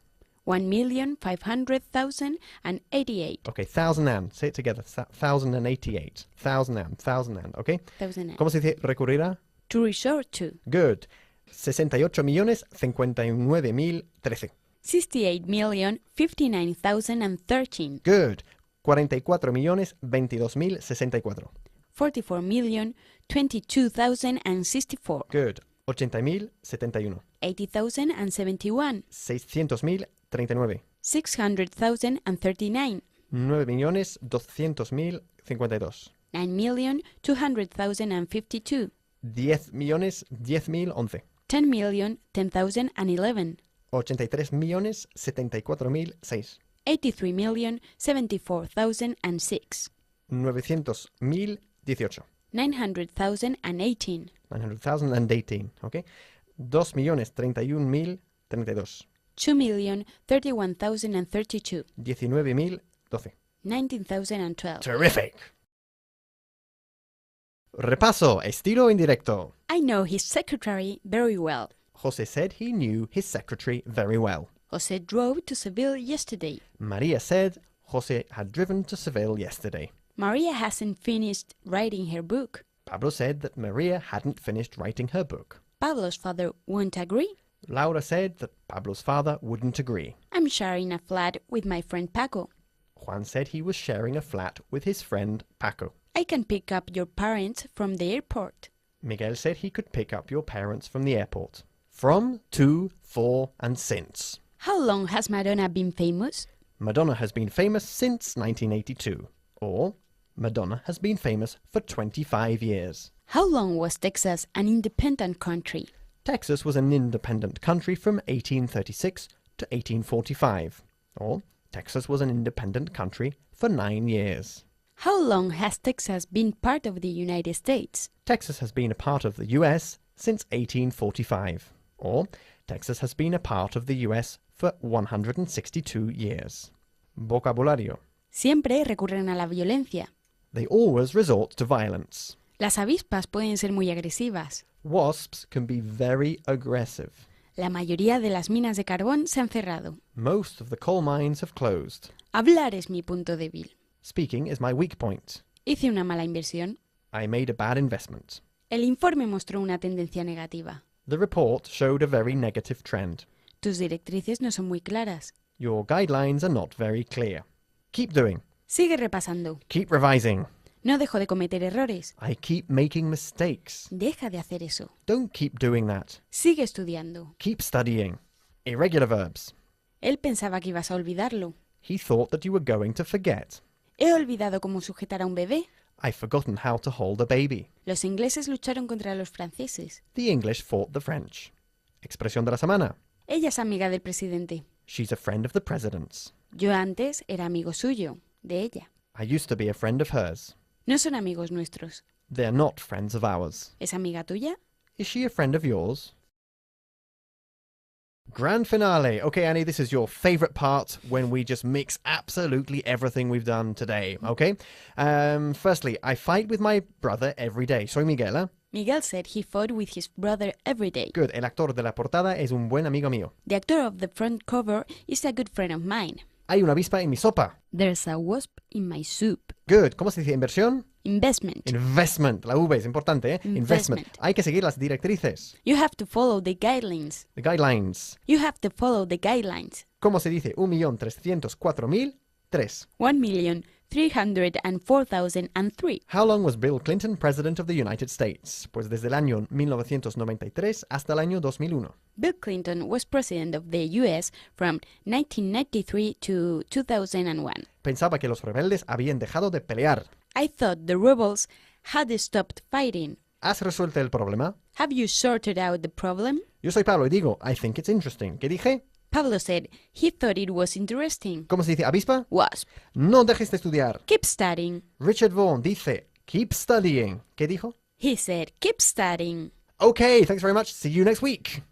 1,500,088. Okay, 1,000 and. Say it together. 1,088. 1,000 and. Okay? 1,000. ¿Cómo se dice recurrir a? To resort to. Good. 68,059,013. 68,059,013. Good. 44,022,064. 44,022,064. Good. 80,071. 80,071. 600,039. 600,039. 9,200,052. 9,200,052. 10,010,011. 10,010,011. 83.074.006. 83,074,006. 900.018. 900,018. 900,018, ¿ok? 2.031.032. 2,031,032. 19.012. 19,012. Terrific. Repaso, estilo indirecto. I know his secretary very well. José said he knew his secretary very well. Jose drove to Seville yesterday. Maria said José had driven to Seville yesterday. Maria hasn't finished writing her book. Pablo said that Maria hadn't finished writing her book. Pablo's father won't agree. Laura said that Pablo's father wouldn't agree. I'm sharing a flat with my friend Paco. Juan said he was sharing a flat with his friend Paco. I can pick up your parents from the airport. Miguel said he could pick up your parents from the airport. From, to, for, and since. How long has Madonna been famous? Madonna has been famous since 1982. Or, Madonna has been famous for 25 years. How long was Texas an independent country? Texas was an independent country from 1836 to 1845. Or, Texas was an independent country for 9 years. How long has Texas been part of the United States? Texas has been a part of the US since 1845. Or, Texas has been a part of the US for 162 years. Vocabulario. Siempre recurren a la violencia. They always resort to violence. Las avispas pueden ser muy agresivas. Wasps can be very aggressive. La mayoría de las minas de carbón se han cerrado. Most of the coal mines have closed. Hablar es mi punto débil. Speaking is my weak point. Hice una mala inversión. I made a bad investment. El informe mostró una tendencia negativa. The report showed a very negative trend. Tus directrices no son muy claras. Your guidelines are not very clear. Keep doing. Sigue repasando. Keep revising. No dejo de cometer errores. I keep making mistakes. Deja de hacer eso. Don't keep doing that. Sigue estudiando. Keep studying. Irregular verbs. Él pensaba que ibas a olvidarlo. He thought that you were going to forget. He olvidado cómo sujetar a un bebé. I've forgotten how to hold a baby. Los ingleses lucharon contra los franceses. The English fought the French. Expresión de la semana. Ella es amiga del presidente. She's a friend of the president's. Yo antes era amigo suyo, de ella. I used to be a friend of hers. No son amigos nuestros. They're not friends of ours. ¿Es amiga tuya? Is she a friend of yours? Grand finale. Okay, Annie, this is your favourite part when we just mix absolutely everything we've done today, okay? Firstly, I fight with my brother every day. Soy Miguel, ¿eh? Miguel said he fought with his brother every day. Good. El actor de la portada es un buen amigo mío. The actor of the front cover is a good friend of mine. Hay una avispa en mi sopa. There's a wasp in my soup. Good. ¿Cómo se dice? ¿Inversión? Investment. Investment. La V es importante, ¿eh? Investment. Hay que seguir las directrices. You have to follow the guidelines. The guidelines. You have to follow the guidelines. ¿Cómo se dice? 1.304.003. 1,304,003. How long was Bill Clinton president of the United States? Pues desde el año 1993 hasta el año 2001. Bill Clinton was president of the U.S. from 1993 to 2001. Pensaba que los rebeldes habían dejado de pelear. I thought the rebels had stopped fighting. ¿Has resuelto el problema? Have you sorted out the problem? Yo soy Pablo y digo, I think it's interesting. ¿Qué dije? Pablo said he thought it was interesting. ¿Cómo se dice? ¿Avispa? Wasp. No dejes de estudiar. Keep studying. Richard Vaughan dice, keep studying. ¿Qué dijo? He said, keep studying. Okay, thanks very much. See you next week.